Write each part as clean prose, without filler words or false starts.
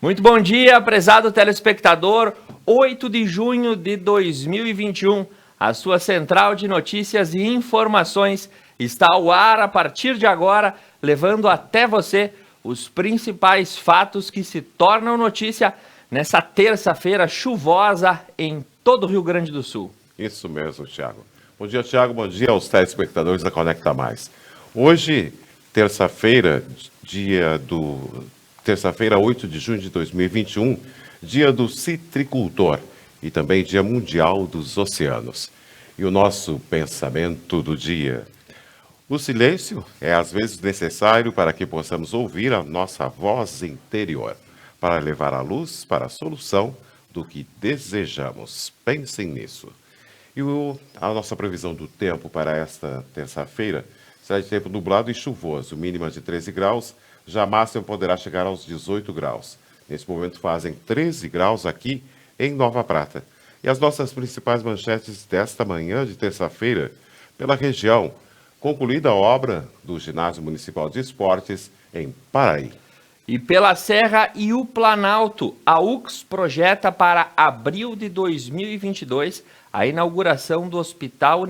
Muito bom dia, prezado telespectador. 8 de junho de 2021, a sua central de notícias e informações está ao ar a partir de agora, levando até você os principais fatos que se tornam notícia nessa terça-feira chuvosa em todo o Rio Grande do Sul. Isso mesmo, Thiago. Bom dia, Thiago. Bom dia aos telespectadores da Conecta Mais. Hoje, terça-feira, terça-feira, 8 de junho de 2021, dia do citricultor e também dia mundial dos oceanos. E o nosso pensamento do dia. O silêncio é às vezes necessário para que possamos ouvir a nossa voz interior, para levar a luz para a solução do que desejamos. Pensem nisso. E a nossa previsão do tempo para esta terça-feira será de tempo nublado e chuvoso, mínima de 13 graus, já a máxima poderá chegar aos 18 graus. Nesse momento fazem 13 graus aqui em Nova Prata. E as nossas principais manchetes desta manhã de terça-feira, pela região, concluída a obra do Ginásio Municipal de Esportes em Paraí. E pela Serra e o Planalto, a UX projeta para abril de 2022 a inauguração do Hospital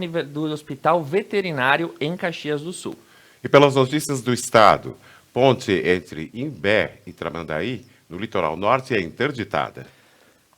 Veterinário em Caxias do Sul. E pelas notícias do estado, ponte entre Imbé e Tramandaí, no litoral norte, é interditada.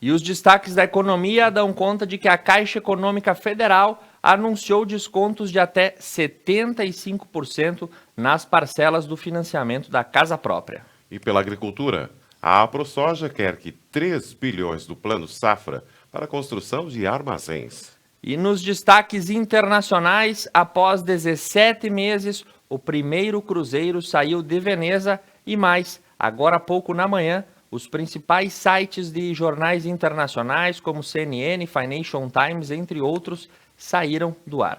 E os destaques da economia dão conta de que a Caixa Econômica Federal anunciou descontos de até 75% nas parcelas do financiamento da casa própria. E pela agricultura, a AproSoja quer que 3 bilhões do Plano Safra para a construção de armazéns. E nos destaques internacionais, após 17 meses, o primeiro cruzeiro saiu de Veneza e mais, agora há pouco na manhã, os principais sites de jornais internacionais como CNN, Financial Times, entre outros, saíram do ar.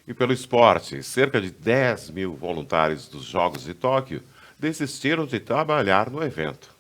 E pelo esporte, cerca de 10 mil voluntários dos Jogos de Tóquio desistiram de trabalhar no evento.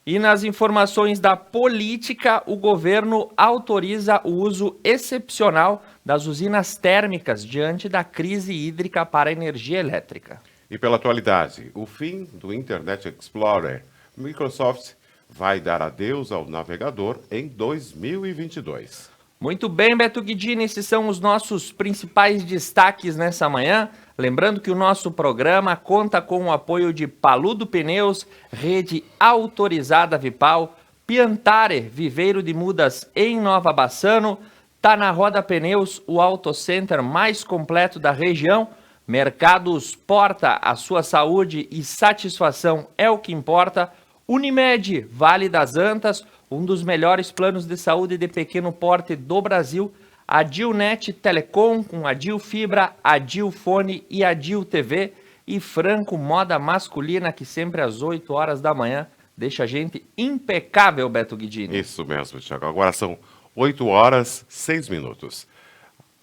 E nas informações da política, o governo autoriza o uso excepcional das usinas térmicas diante da crise hídrica para a energia elétrica. E pela atualidade, o fim do Internet Explorer. Microsoft vai dar adeus ao navegador em 2022. Muito bem, Beto Guidini, esses são os nossos principais destaques nessa manhã. Lembrando que o nosso programa conta com o apoio de Paludo Pneus, rede autorizada Vipal, Piantare, viveiro de mudas em Nova Bassano, Tá na Roda Pneus, o auto center mais completo da região, Mercados Porta, a sua saúde e satisfação é o que importa, Unimed, Vale das Antas, um dos melhores planos de saúde de pequeno porte do Brasil, a Dilnet Telecom, com a Dil Fibra, a Dil Fone e a Dil TV, e Franco Moda Masculina, que sempre às 8 horas da manhã deixa a gente impecável, Beto Guidini. Isso mesmo, Thiago. Agora são 8 horas, 6 minutos.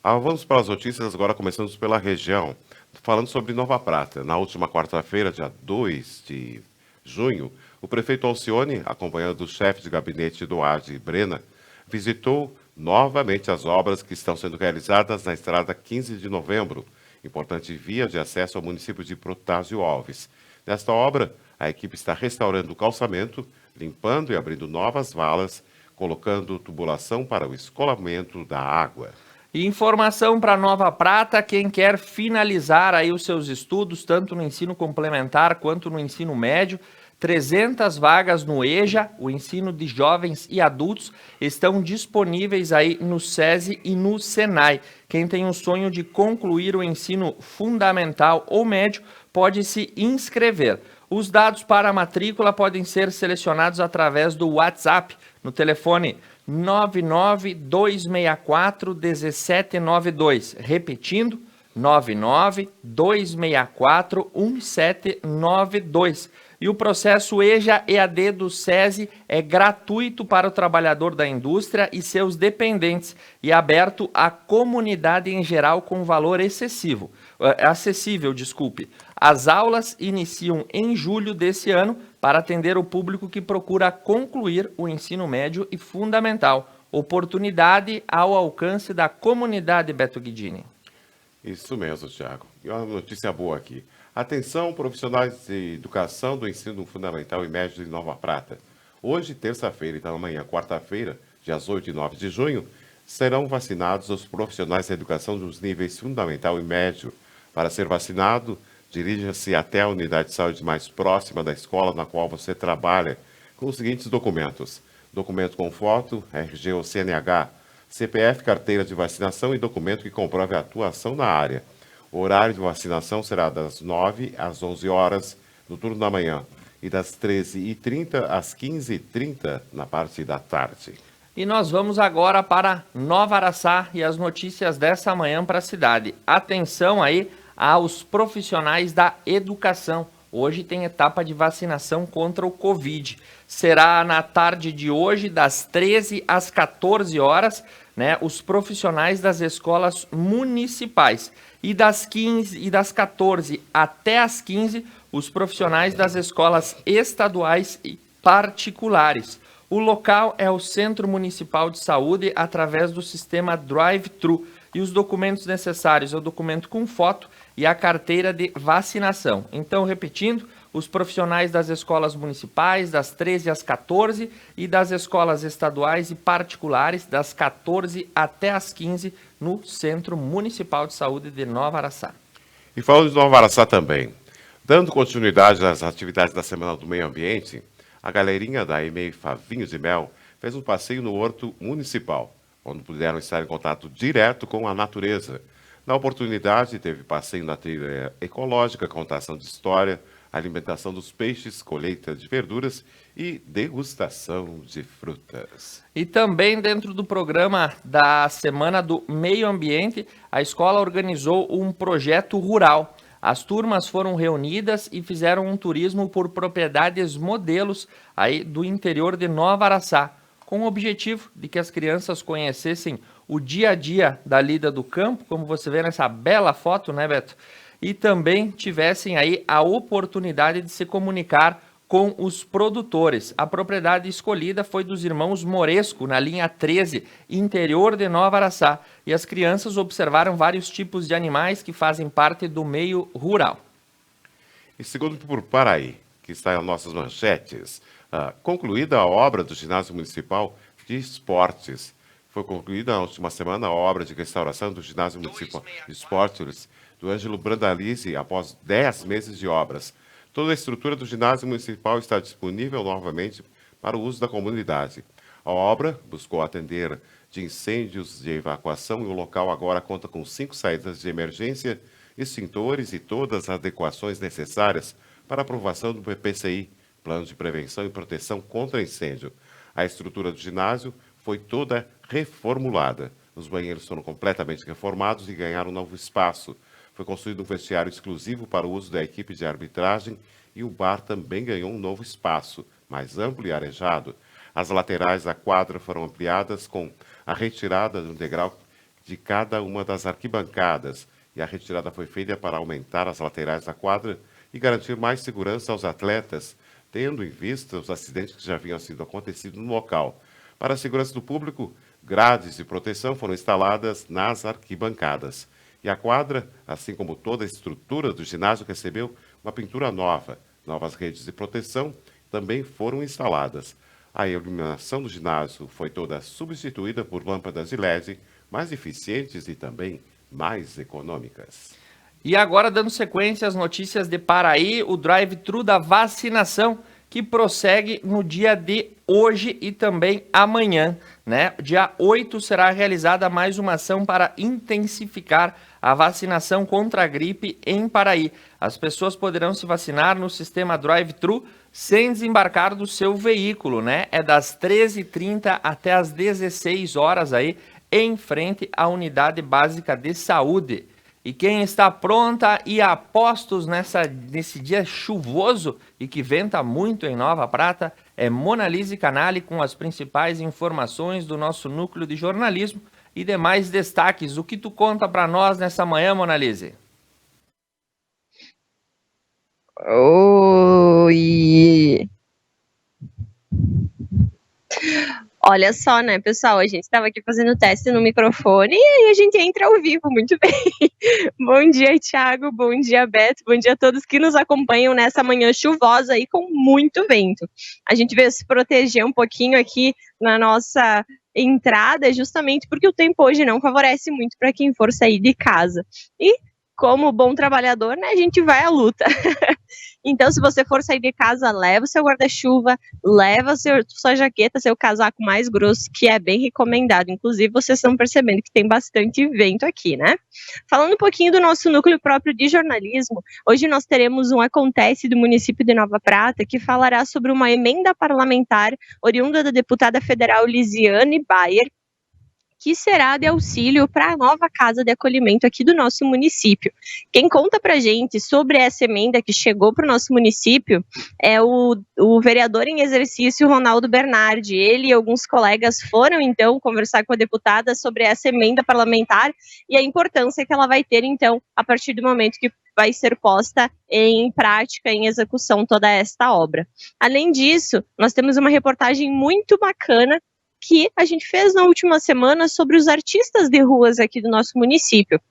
Vamos para as notícias, agora começamos pela região, falando sobre Nova Prata. Na última quarta-feira, dia 2 de junho, o prefeito Alcione, acompanhado do chefe de gabinete do AD, Brena, visitou novamente as obras que estão sendo realizadas na estrada 15 de novembro, importante via de acesso ao município de Protásio Alves. Nesta obra, a equipe está restaurando o calçamento, limpando e abrindo novas valas, colocando tubulação para o escoamento da água. E informação para Nova Prata, quem quer finalizar aí os seus estudos, tanto no ensino complementar quanto no ensino médio, 300 vagas no EJA, o ensino de jovens e adultos, estão disponíveis aí no SESI e no SENAI. Quem tem o sonho de concluir o ensino fundamental ou médio pode se inscrever. Os dados para a matrícula podem ser selecionados através do WhatsApp, no telefone 992641792. Repetindo, 992641792. E o processo EJA-EAD do SESI é gratuito para o trabalhador da indústria e seus dependentes e aberto à comunidade em geral com valor acessível. As aulas iniciam em julho desse ano para atender o público que procura concluir o ensino médio e fundamental. Oportunidade ao alcance da comunidade, Beto Guidini. Isso mesmo, Thiago. E uma notícia boa aqui. Atenção, profissionais de educação do ensino fundamental e médio de Nova Prata. hoje, terça-feira, então amanhã, quarta-feira, dias 8 e 9 de junho, serão vacinados os profissionais da educação dos níveis fundamental e médio. Para ser vacinado, dirija-se até a unidade de saúde mais próxima da escola na qual você trabalha, com os seguintes documentos: documento com foto, RG ou CNH, CPF, carteira de vacinação e documento que comprove a atuação na área. O horário de vacinação será das 9 às 11 horas no turno da manhã e das 13h30 às 15h30 na parte da tarde. E nós vamos agora para Nova Araçá e as notícias dessa manhã para a cidade. Atenção aí aos profissionais da educação. Hoje tem etapa de vacinação contra o Covid. Será na tarde de hoje, das 13 às 14 horas, né, os profissionais das escolas municipais. E das 14 até as 15, os profissionais das escolas estaduais e particulares. O local é o Centro Municipal de Saúde através do sistema Drive-Thru. E os documentos necessários é o documento com foto e a carteira de vacinação. Então, repetindo, os profissionais das escolas municipais, das 13 às 14, e das escolas estaduais e particulares, das 14 até as 15, no Centro Municipal de Saúde de Nova Araçá. E falando de Nova Araçá também, dando continuidade às atividades da Semana do Meio Ambiente, a galerinha da EMEI Favinhos de Mel fez um passeio no Horto Municipal, onde puderam estar em contato direto com a natureza. Na oportunidade, teve passeio na trilha ecológica, contação de história, alimentação dos peixes, colheita de verduras e degustação de frutas. E também dentro do programa da Semana do Meio Ambiente, a escola organizou um projeto rural. As turmas foram reunidas e fizeram um turismo por propriedades modelos aí do interior de Nova Araçá, com o objetivo de que as crianças conhecessem o dia a dia da lida do campo, como você vê nessa bela foto, né, Beto? E também tivessem aí a oportunidade de se comunicar com os produtores. A propriedade escolhida foi dos irmãos Moresco, na linha 13, interior de Nova Araçá, e as crianças observaram vários tipos de animais que fazem parte do meio rural. E segundo por Paraí, que está em nossas manchetes, concluída a obra do Ginásio Municipal de Esportes. Foi concluída na última semana a obra de restauração do Ginásio Municipal de Esportes do Ângelo Brandalize após 10 meses de obras. Toda a estrutura do ginásio municipal está disponível novamente para o uso da comunidade. A obra buscou atender de incêndios de evacuação e o local agora conta com 5 saídas de emergência, extintores e todas as adequações necessárias para a aprovação do PPCI, Plano de Prevenção e Proteção contra Incêndio. A estrutura do ginásio foi toda reformulada. Os banheiros foram completamente reformados e ganharam um novo espaço. Foi construído um vestiário exclusivo para o uso da equipe de arbitragem e o bar também ganhou um novo espaço, mais amplo e arejado. As laterais da quadra foram ampliadas com a retirada do degrau de cada uma das arquibancadas, e a retirada foi feita para aumentar as laterais da quadra e garantir mais segurança aos atletas, tendo em vista os acidentes que já haviam sido acontecido no local. Para a segurança do público, grades de proteção foram instaladas nas arquibancadas. E a quadra, assim como toda a estrutura do ginásio, recebeu uma pintura nova. Novas redes de proteção também foram instaladas. A iluminação do ginásio foi toda substituída por lâmpadas de LED mais eficientes e também mais econômicas. E agora, dando sequência às notícias de Paraí, o drive-thru da vacinação, que prossegue no dia de hoje e também amanhã, né? Dia 8 será realizada mais uma ação para intensificar a vacinação contra a gripe em Paraí. As pessoas poderão se vacinar no sistema drive-thru sem desembarcar do seu veículo, né? É das 13h30 até as 16 horas aí, em frente à Unidade Básica de Saúde. E quem está pronta e a postos nesse dia chuvoso e que venta muito em Nova Prata é Monalise Canali com as principais informações do nosso núcleo de jornalismo e demais destaques. O que tu conta para nós nessa manhã, Monalise? Oi! Olha só, né, pessoal, a gente estava aqui fazendo teste no microfone e aí a gente entra ao vivo, muito bem. Bom dia, Thiago, bom dia, Beto, bom dia a todos que nos acompanham nessa manhã chuvosa e com muito vento. A gente veio se proteger um pouquinho aqui na nossa entrada, justamente porque o tempo hoje não favorece muito para quem for sair de casa. E como bom trabalhador, né, a gente vai à luta. Então, se você for sair de casa, leva o seu guarda-chuva, leva sua jaqueta, seu casaco mais grosso, que é bem recomendado. Inclusive, vocês estão percebendo que tem bastante vento aqui, né? Falando um pouquinho do nosso núcleo próprio de jornalismo, hoje nós teremos um Acontece do município de Nova Prata, que falará sobre uma emenda parlamentar oriunda da deputada federal Lisiane Bayer, que será de auxílio para a nova casa de acolhimento aqui do nosso município. Quem conta para a gente sobre essa emenda que chegou para o nosso município é o vereador em exercício, Ronaldo Bernardi. Ele e alguns colegas foram, então, conversar com a deputada sobre essa emenda parlamentar e a importância que ela vai ter, então, a partir do momento que vai ser posta em prática, em execução, toda esta obra. Além disso, nós temos uma reportagem muito bacana que a gente fez na última semana sobre os artistas de ruas aqui do nosso município.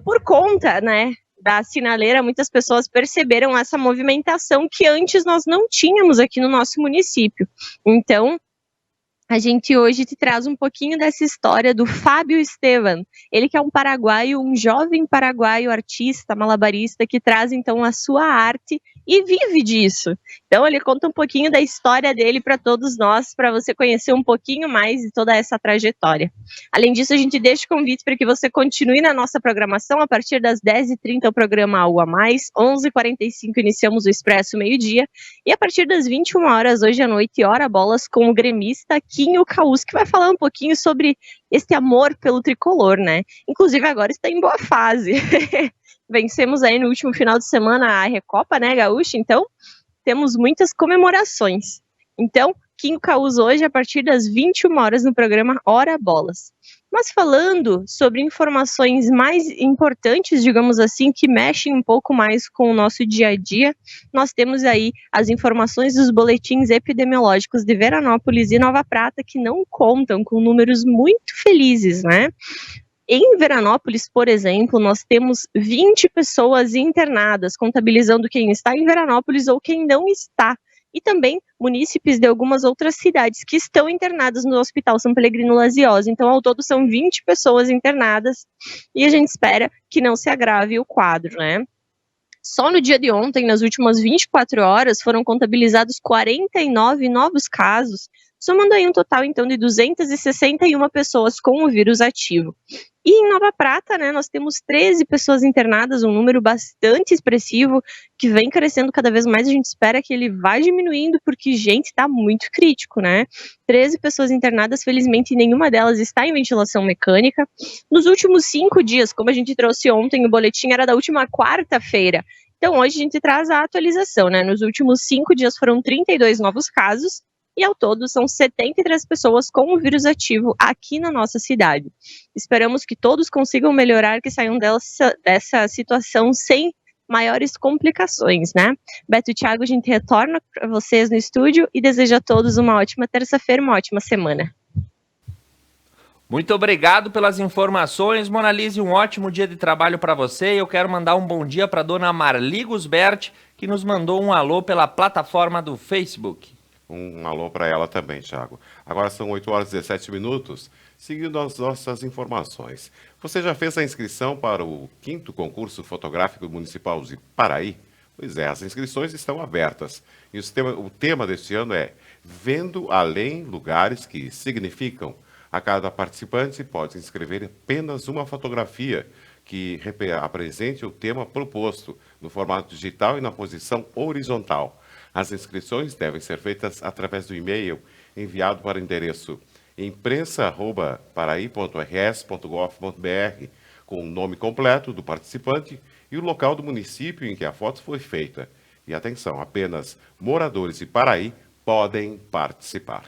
Por conta, né, da sinaleira, muitas pessoas perceberam essa movimentação que antes nós não tínhamos aqui no nosso município. Então, a gente hoje te traz um pouquinho dessa história do Fábio Esteban. Ele que é um paraguaio, um jovem paraguaio artista, malabarista, que traz então a sua arte e vive disso. Então ele conta um pouquinho da história dele para todos nós, para você conhecer um pouquinho mais de toda essa trajetória. Além disso, a gente deixa o convite para que você continue na nossa programação. A partir das 10h30 o programa Algo a Mais, 11h45 iniciamos o Expresso Meio-Dia, e a partir das 21 horas hoje à noite, Hora Bolas com o gremista Quinho Caus, que vai falar um pouquinho sobre esse amor pelo tricolor, né? Inclusive agora está em boa fase. Vencemos aí no último final de semana a Recopa, né, Gaúcha? Então, temos muitas comemorações. Então, Quinho Caus hoje a partir das 21 horas no programa Hora Bolas. Mas falando sobre informações mais importantes, digamos assim, que mexem um pouco mais com o nosso dia a dia, nós temos aí as informações dos boletins epidemiológicos de Veranópolis e Nova Prata, que não contam com números muito felizes, né? Em Veranópolis, por exemplo, nós temos 20 pessoas internadas, contabilizando quem está em Veranópolis ou quem não está. E também munícipes de algumas outras cidades que estão internadas no Hospital São Pellegrino Lasiosi. Então, ao todo, são 20 pessoas internadas e a gente espera que não se agrave o quadro, né? Só no dia de ontem, nas últimas 24 horas, foram contabilizados 49 novos casos, somando aí um total, então, de 261 pessoas com o vírus ativo. E em Nova Prata, né, nós temos 13 pessoas internadas, um número bastante expressivo, que vem crescendo cada vez mais. A gente espera que ele vá diminuindo, porque, gente, está muito crítico, né? 13 pessoas internadas, felizmente nenhuma delas está em ventilação mecânica. Nos últimos 5 dias, como a gente trouxe ontem, o boletim era da última quarta-feira. Então, hoje a gente traz a atualização, né? Nos últimos 5 dias foram 32 novos casos, e ao todo são 73 pessoas com o vírus ativo aqui na nossa cidade. Esperamos que todos consigam melhorar, que saiam dessa situação sem maiores complicações, né? Beto e Thiago, a gente retorna para vocês no estúdio e deseja a todos uma ótima terça-feira, uma ótima semana. Muito obrigado pelas informações, Monalise, um ótimo dia de trabalho para você. E eu quero mandar um bom dia para a dona Marli Gusbert, que nos mandou um alô pela plataforma do Facebook. Um alô para ela também, Thiago. Agora são 8h17, seguindo as nossas informações. Você já fez a inscrição para o 5º concurso fotográfico municipal de Paraí? Pois é, as inscrições estão abertas. E o tema deste ano é Vendo Além Lugares que Significam. A cada participante pode inscrever apenas uma fotografia que apresente o tema proposto, no formato digital e na posição horizontal. As inscrições devem ser feitas através do e-mail enviado para o endereço imprensa@paraí.rs.gov.br, com o nome completo do participante e o local do município em que a foto foi feita. E atenção, apenas moradores de Paraí podem participar.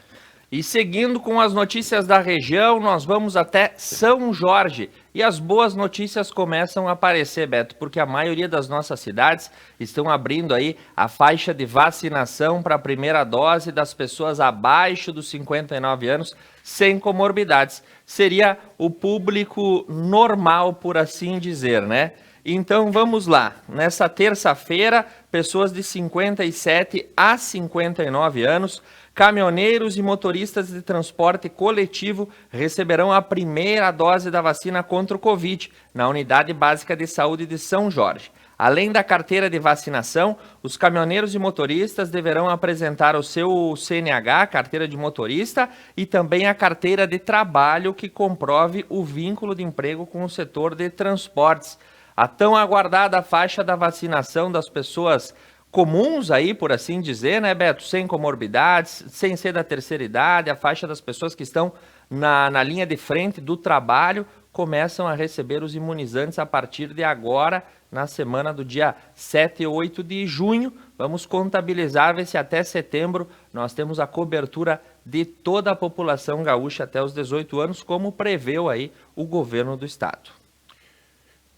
E seguindo com as notícias da região, nós vamos até São Jorge. E as boas notícias começam a aparecer, Beto, porque a maioria das nossas cidades estão abrindo aí a faixa de vacinação para a primeira dose das pessoas abaixo dos 59 anos sem comorbidades. Seria o público normal, por assim dizer, né? Então vamos lá. Nessa terça-feira, pessoas de 57 a 59 anos, caminhoneiros e motoristas de transporte coletivo receberão a primeira dose da vacina contra o Covid na Unidade Básica de Saúde de São Jorge. Além da carteira de vacinação, os caminhoneiros e motoristas deverão apresentar o seu CNH, carteira de motorista, e também a carteira de trabalho que comprove o vínculo de emprego com o setor de transportes. A tão aguardada faixa da vacinação das pessoas comuns aí, por assim dizer, né, Beto? Sem comorbidades, sem ser da terceira idade, a faixa das pessoas que estão na linha de frente do trabalho começam a receber os imunizantes a partir de agora, na semana do dia 7 e 8 de junho. Vamos contabilizar, ver se até setembro nós temos a cobertura de toda a população gaúcha até os 18 anos, como preveu aí o governo do estado.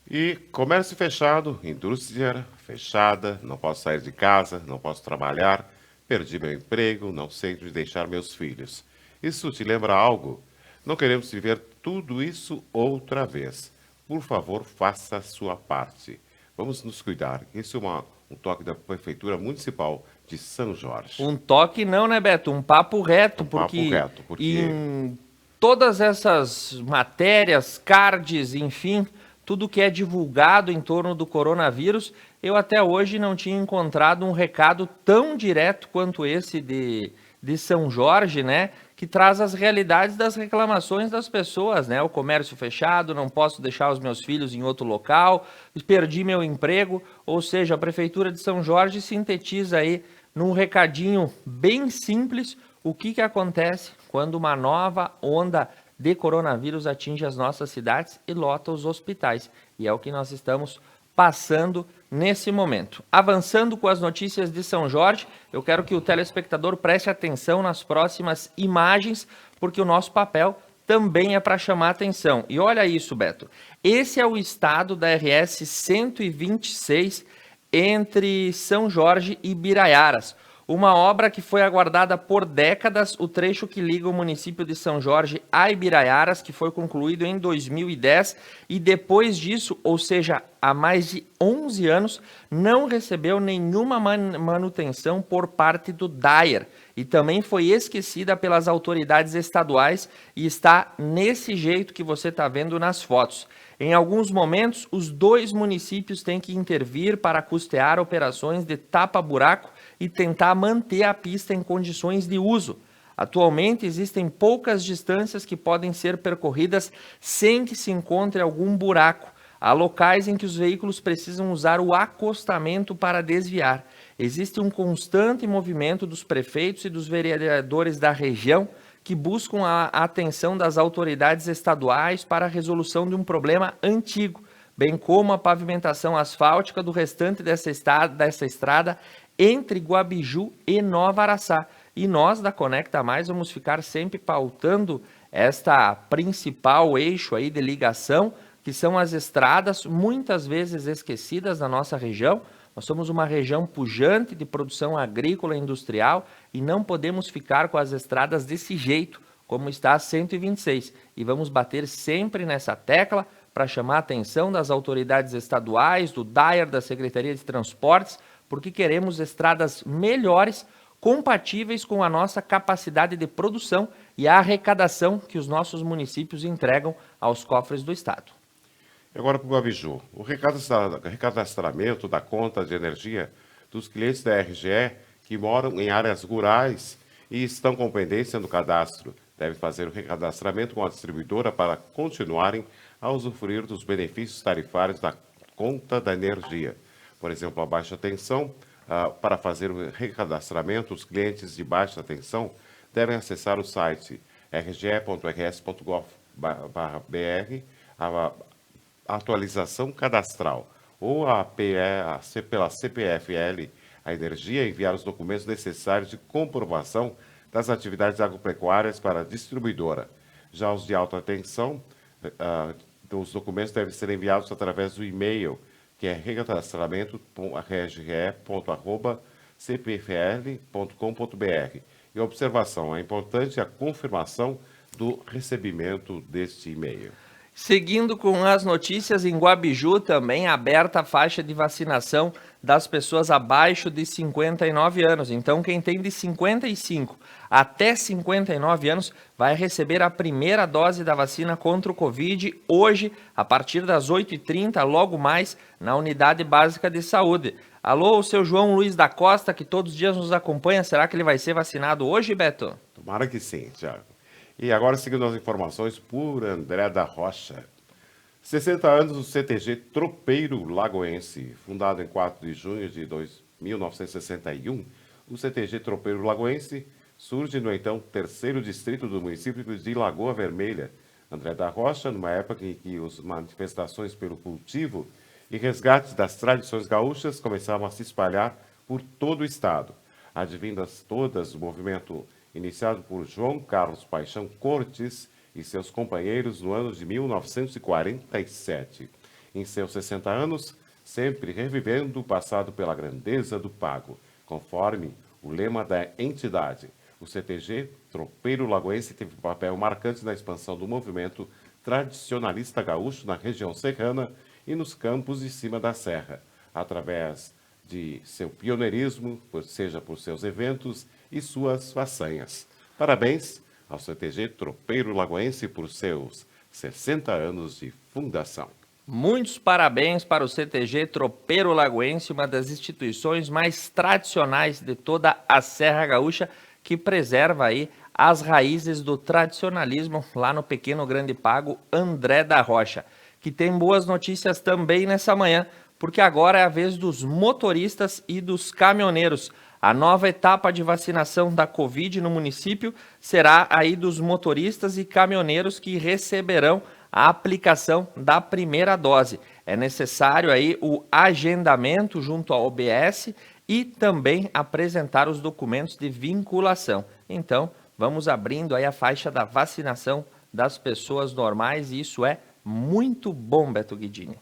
E comércio fechado, indústria fechada, não posso sair de casa, não posso trabalhar, perdi meu emprego, não sei onde deixar meus filhos. Isso te lembra algo? Não queremos viver tudo isso outra vez. Por favor, faça a sua parte. Vamos nos cuidar. Esse é um toque da Prefeitura Municipal de São Jorge. Um toque não, né, Beto? Um papo reto, porque em todas essas matérias, cards, enfim, tudo que é divulgado em torno do coronavírus, eu até hoje não tinha encontrado um recado tão direto quanto esse de São Jorge, né? Que traz as realidades das reclamações das pessoas, né? O comércio fechado, não posso deixar os meus filhos em outro local, perdi meu emprego, ou seja, a Prefeitura de São Jorge sintetiza aí num recadinho bem simples o que acontece quando uma nova onda de coronavírus atinge as nossas cidades e lota os hospitais. E é o que nós estamos passando nesse momento. Avançando com as notícias de São Jorge, eu quero que o telespectador preste atenção nas próximas imagens, porque o nosso papel também é para chamar atenção. E olha isso, Beto. Esse é o estado da RS 126 entre São Jorge e Biraiaras. Uma obra que foi aguardada por décadas, o trecho que liga o município de São Jorge a Ibiraiaras, que foi concluído em 2010, e depois disso, ou seja, há mais de 11 anos, não recebeu nenhuma manutenção por parte do DAER, e também foi esquecida pelas autoridades estaduais e está nesse jeito que você está vendo nas fotos. Em alguns momentos, os dois municípios têm que intervir para custear operações de tapa-buraco e tentar manter a pista em condições de uso. Atualmente, existem poucas distâncias que podem ser percorridas sem que se encontre algum buraco. Há locais em que os veículos precisam usar o acostamento para desviar. Existe um constante movimento dos prefeitos e dos vereadores da região que buscam a atenção das autoridades estaduais para a resolução de um problema antigo, bem como a pavimentação asfáltica do restante dessa estrada entre Guabiju e Nova Araçá. E nós, da Conecta Mais, vamos ficar sempre pautando esta principal eixo aí de ligação, que são as estradas, muitas vezes esquecidas da nossa região. Nós somos uma região pujante de produção agrícola e industrial e não podemos ficar com as estradas desse jeito, como está a 126. E vamos bater sempre nessa tecla para chamar a atenção das autoridades estaduais, do DAER, da Secretaria de Transportes, porque queremos estradas melhores, compatíveis com a nossa capacidade de produção e a arrecadação que os nossos municípios entregam aos cofres do Estado. Agora para o Guabiju. O recadastramento da conta de energia dos clientes da RGE que moram em áreas rurais e estão com pendência no cadastro devem fazer o recadastramento com a distribuidora para continuarem a usufruir dos benefícios tarifários da conta da energia. Por exemplo, a baixa tensão. Para fazer o recadastramento, os clientes de baixa tensão devem acessar o site rge.rs.gov.br, a atualização cadastral, ou pela CPFL, a energia, enviar os documentos necessários de comprovação das atividades agropecuárias para a distribuidora. Já os de alta tensão Os documentos devem ser enviados através do e-mail, que é recadastramento.rge.cpfl.com.br. E observação, é importante a confirmação do recebimento deste e-mail. Seguindo com as notícias, em Guabiju também aberta a faixa de vacinação das pessoas abaixo de 59 anos. Então, quem tem de 55 até 59 anos vai receber a primeira dose da vacina contra o Covid hoje, a partir das 8h30, logo mais, na Unidade Básica de Saúde. Alô, o seu João Luiz da Costa, que todos os dias nos acompanha, será que ele vai ser vacinado hoje, Beto? Tomara que sim, Thiago. E agora, seguindo as informações por André da Rocha. 60 anos do CTG Tropeiro Lagoense. Fundado em 4 de junho de 1961, o CTG Tropeiro Lagoense surge no então 3º distrito do município de Lagoa Vermelha. André da Rocha, numa época em que as manifestações pelo cultivo e resgate das tradições gaúchas começavam a se espalhar por todo o estado. Advindas todas do movimento iniciado por João Carlos Paixão Cortes e seus companheiros no ano de 1947. Em seus 60 anos, sempre revivendo o passado pela grandeza do pago, conforme o lema da entidade. O CTG Tropeiro Lagoense teve um papel marcante na expansão do movimento tradicionalista gaúcho na região serrana e nos campos de cima da serra, através de seu pioneirismo, seja por seus eventos e suas façanhas. Parabéns ao CTG Tropeiro Lagoense por seus 60 anos de fundação. Muitos parabéns para o CTG Tropeiro Lagoense, uma das instituições mais tradicionais de toda a Serra Gaúcha, que preserva aí as raízes do tradicionalismo lá no Pequeno Grande Pago André da Rocha, que tem boas notícias também nessa manhã, porque agora é a vez dos motoristas e dos caminhoneiros. A nova etapa de vacinação da Covid no município será aí dos motoristas e caminhoneiros que receberão a aplicação da primeira dose. É necessário aí o agendamento junto à OBS e também apresentar os documentos de vinculação. Então, vamos abrindo aí a faixa da vacinação das pessoas normais e isso é muito bom, Beto Guidini.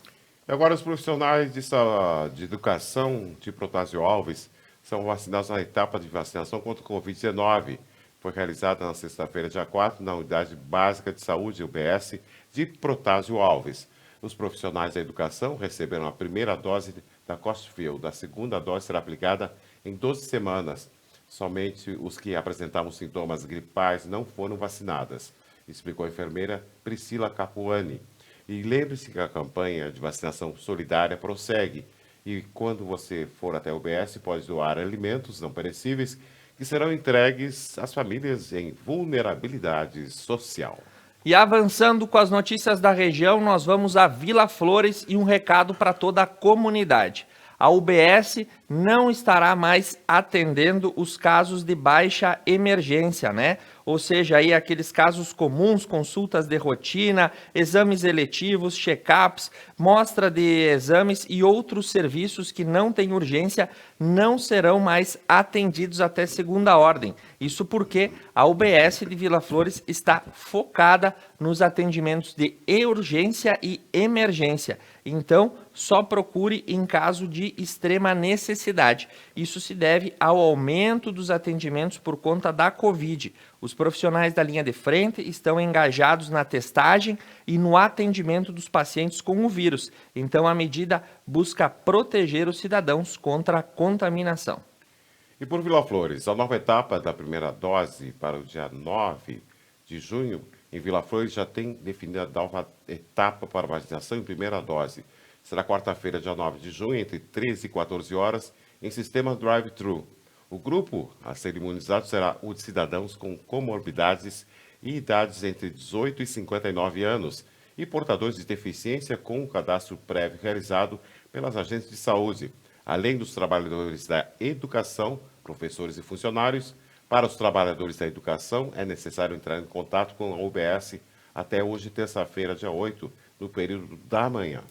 E agora os profissionais de educação de Protásio Alves são vacinados na etapa de vacinação contra o Covid-19. Foi realizada na sexta-feira, dia 4, na Unidade Básica de Saúde, UBS, de Protásio Alves. Os profissionais da educação receberam a primeira dose da Costfield. A segunda dose será aplicada em 12 semanas. Somente os que apresentavam sintomas gripais não foram vacinadas, explicou a enfermeira Priscila Capuani. E lembre-se que a campanha de vacinação solidária prossegue. E quando você for até o UBS, pode doar alimentos não perecíveis que serão entregues às famílias em vulnerabilidade social. E avançando com as notícias da região, nós vamos a Vila Flores e um recado para toda a comunidade. A UBS não estará mais atendendo os casos de baixa emergência, né? Ou seja, aí aqueles casos comuns, consultas de rotina, exames eletivos, check-ups, mostra de exames e outros serviços que não têm urgência não serão mais atendidos até segunda ordem. Isso porque a UBS de Vila Flores está focada nos atendimentos de urgência e emergência. Então, só procure em caso de extrema necessidade. Isso se deve ao aumento dos atendimentos por conta da Covid. Os profissionais da linha de frente estão engajados na testagem e no atendimento dos pacientes com o vírus. Então, a medida busca proteger os cidadãos contra a contaminação. E por Vila Flores, a nova etapa da primeira dose para o dia 9 de junho, em Vila Flores já tem definida a nova etapa para vacinação em primeira dose. Será quarta-feira, dia 9 de junho, entre 13 e 14 horas, em sistema drive-thru. O grupo a ser imunizado será o de cidadãos com comorbidades e idades entre 18 e 59 anos e portadores de deficiência com o cadastro prévio realizado pelas agências de saúde, além dos trabalhadores da educação, professores e funcionários. Para os trabalhadores da educação, é necessário entrar em contato com a UBS até hoje, terça-feira, dia 8, no período da manhã.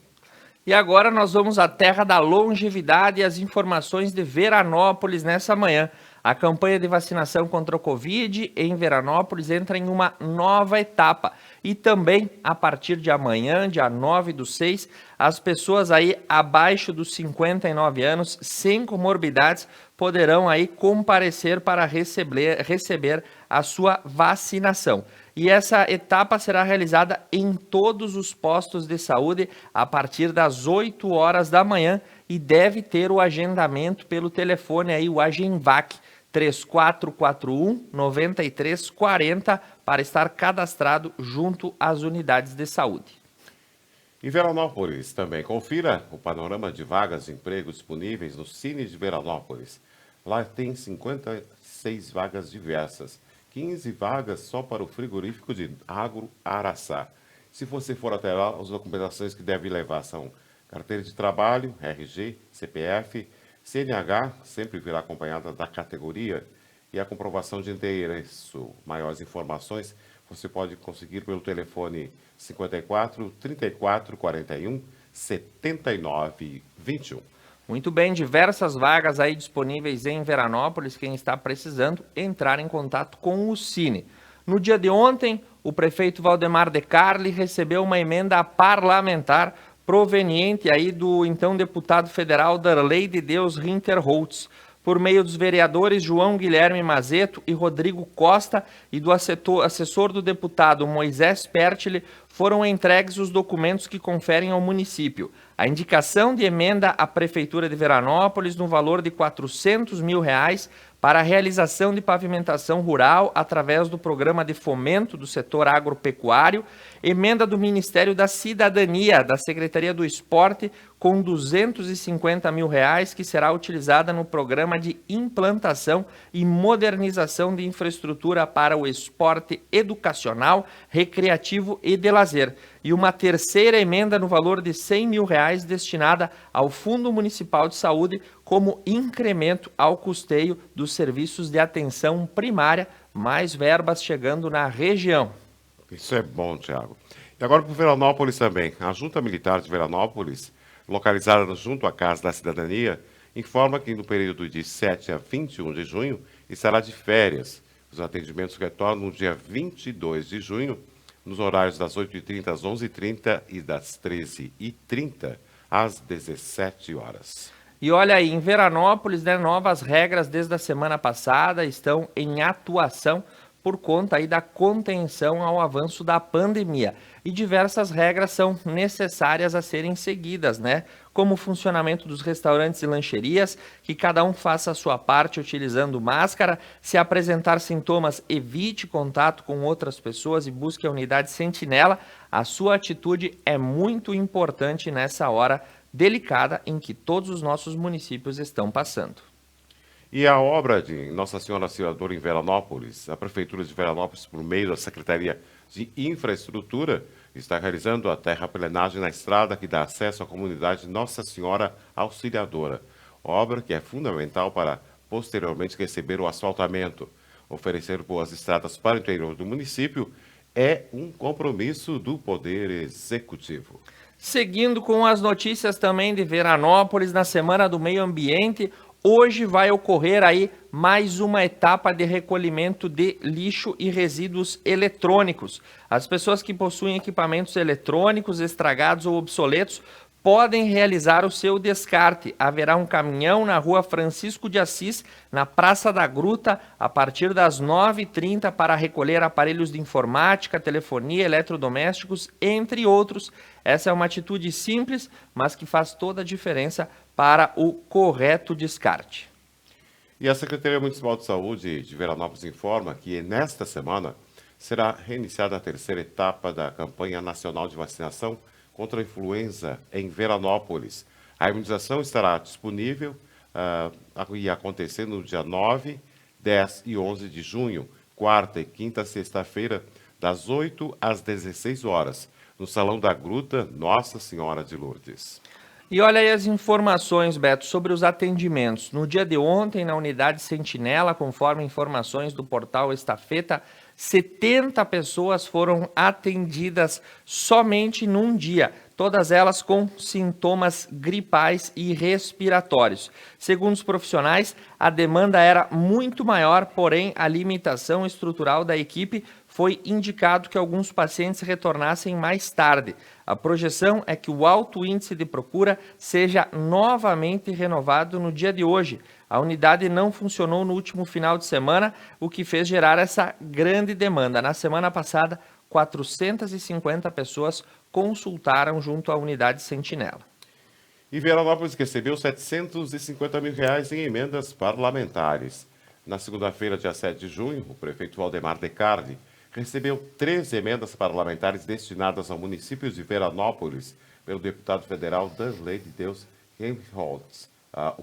E agora nós vamos à terra da longevidade e as informações de Veranópolis nessa manhã. A campanha de vacinação contra o Covid em Veranópolis entra em uma nova etapa. E também, a partir de amanhã, dia 9/6, as pessoas aí abaixo dos 59 anos, sem comorbidades, poderão aí comparecer para receber a sua vacinação. E essa etapa será realizada em todos os postos de saúde a partir das 8 horas da manhã e deve ter o agendamento pelo telefone aí, o Agenvac 3441-9340, para estar cadastrado junto às unidades de saúde. Em Veranópolis, também confira o panorama de vagas de emprego disponíveis no Cine de Veranópolis. Lá tem 56 vagas diversas, 15 vagas só para o frigorífico de Agro Araçá. Se você for até lá, as documentações que deve levar são carteira de trabalho, RG, CPF, CNH, sempre virá acompanhada da categoria, e a comprovação de endereço. Maiores informações você pode conseguir pelo telefone 54 34 41 79 21. Muito bem, diversas vagas aí disponíveis em Veranópolis. Quem está precisando, entrar em contato com o Cine. No dia de ontem, o prefeito Valdemar de Carli recebeu uma emenda parlamentar proveniente aí do então deputado federal Darley de Deus Rinterholtz, por meio dos vereadores João Guilherme Mazeto e Rodrigo Costa e do assessor do deputado Moisés Pertile, foram entregues os documentos que conferem ao município a indicação de emenda à Prefeitura de Veranópolis no valor de R$400 mil para a realização de pavimentação rural através do Programa de Fomento do Setor Agropecuário, emenda do Ministério da Cidadania, da Secretaria do Esporte, com R$250 mil, que será utilizada no Programa de Implantação e Modernização de Infraestrutura para o Esporte Educacional, Recreativo e de Lazer. E uma terceira emenda no valor de R$100 mil destinada ao Fundo Municipal de Saúde como incremento ao custeio dos serviços de atenção primária, mais verbas chegando na região. Isso é bom, Tiago. E agora para o Veranópolis também. A Junta Militar de Veranópolis, localizada junto à Casa da Cidadania, informa que no período de 7 a 21 de junho estará de férias. Os atendimentos retornam no dia 22 de junho, nos horários das 8h30 às 11h30 e das 13h30 às 17 horas. E olha aí, em Veranópolis, novas regras desde a semana passada estão em atuação por conta aí da contenção ao avanço da pandemia. E diversas regras são necessárias a serem seguidas, como o funcionamento dos restaurantes e lancherias, que cada um faça a sua parte utilizando máscara. Se apresentar sintomas, evite contato com outras pessoas e busque a unidade sentinela. A sua atitude é muito importante nessa hora delicada em que todos os nossos municípios estão passando. E a obra de Nossa Senhora Auxiliadora em Veranópolis, a Prefeitura de Veranópolis, por meio da Secretaria de Infraestrutura, está realizando a terraplenagem na estrada que dá acesso à comunidade Nossa Senhora Auxiliadora, obra que é fundamental para posteriormente receber o asfaltamento. Oferecer boas estradas para o interior do município é um compromisso do Poder Executivo. Seguindo com as notícias também de Veranópolis, na Semana do Meio Ambiente, hoje vai ocorrer aí mais uma etapa de recolhimento de lixo e resíduos eletrônicos. As pessoas que possuem equipamentos eletrônicos estragados ou obsoletos podem realizar o seu descarte. Haverá um caminhão na rua Francisco de Assis, na Praça da Gruta, a partir das 9h30 para recolher aparelhos de informática, telefonia, eletrodomésticos, entre outros. Essa é uma atitude simples, mas que faz toda a diferença para o correto descarte. E a Secretaria Municipal de Saúde de Veranópolis informa que nesta semana será reiniciada a terceira etapa da campanha nacional de vacinação contra a influenza em Veranópolis. A imunização estará disponível e acontecer no dia 9, 10 e 11 de junho, quarta e quinta sexta-feira, das 8 às 16 horas, no Salão da Gruta Nossa Senhora de Lourdes. E olha aí as informações, Beto, sobre os atendimentos. No dia de ontem, na unidade Sentinela, conforme informações do portal Estafeta, 70 pessoas foram atendidas somente num dia. todas elas com sintomas gripais e respiratórios. Segundo os profissionais, a demanda era muito maior, porém a limitação estrutural da equipe foi indicado que alguns pacientes retornassem mais tarde. A projeção é que o alto índice de procura seja novamente renovado no dia de hoje. A unidade não funcionou no último final de semana, o que fez gerar essa grande demanda. Na semana passada, 450 pessoas consultaram junto à unidade Sentinela. E Veranópolis recebeu R$750 mil em emendas parlamentares. Na segunda-feira, dia 7 de junho, o prefeito Valdemar De Carli recebeu 13 emendas parlamentares destinadas ao município de Veranópolis pelo deputado federal Danley de Deus Helmholtz,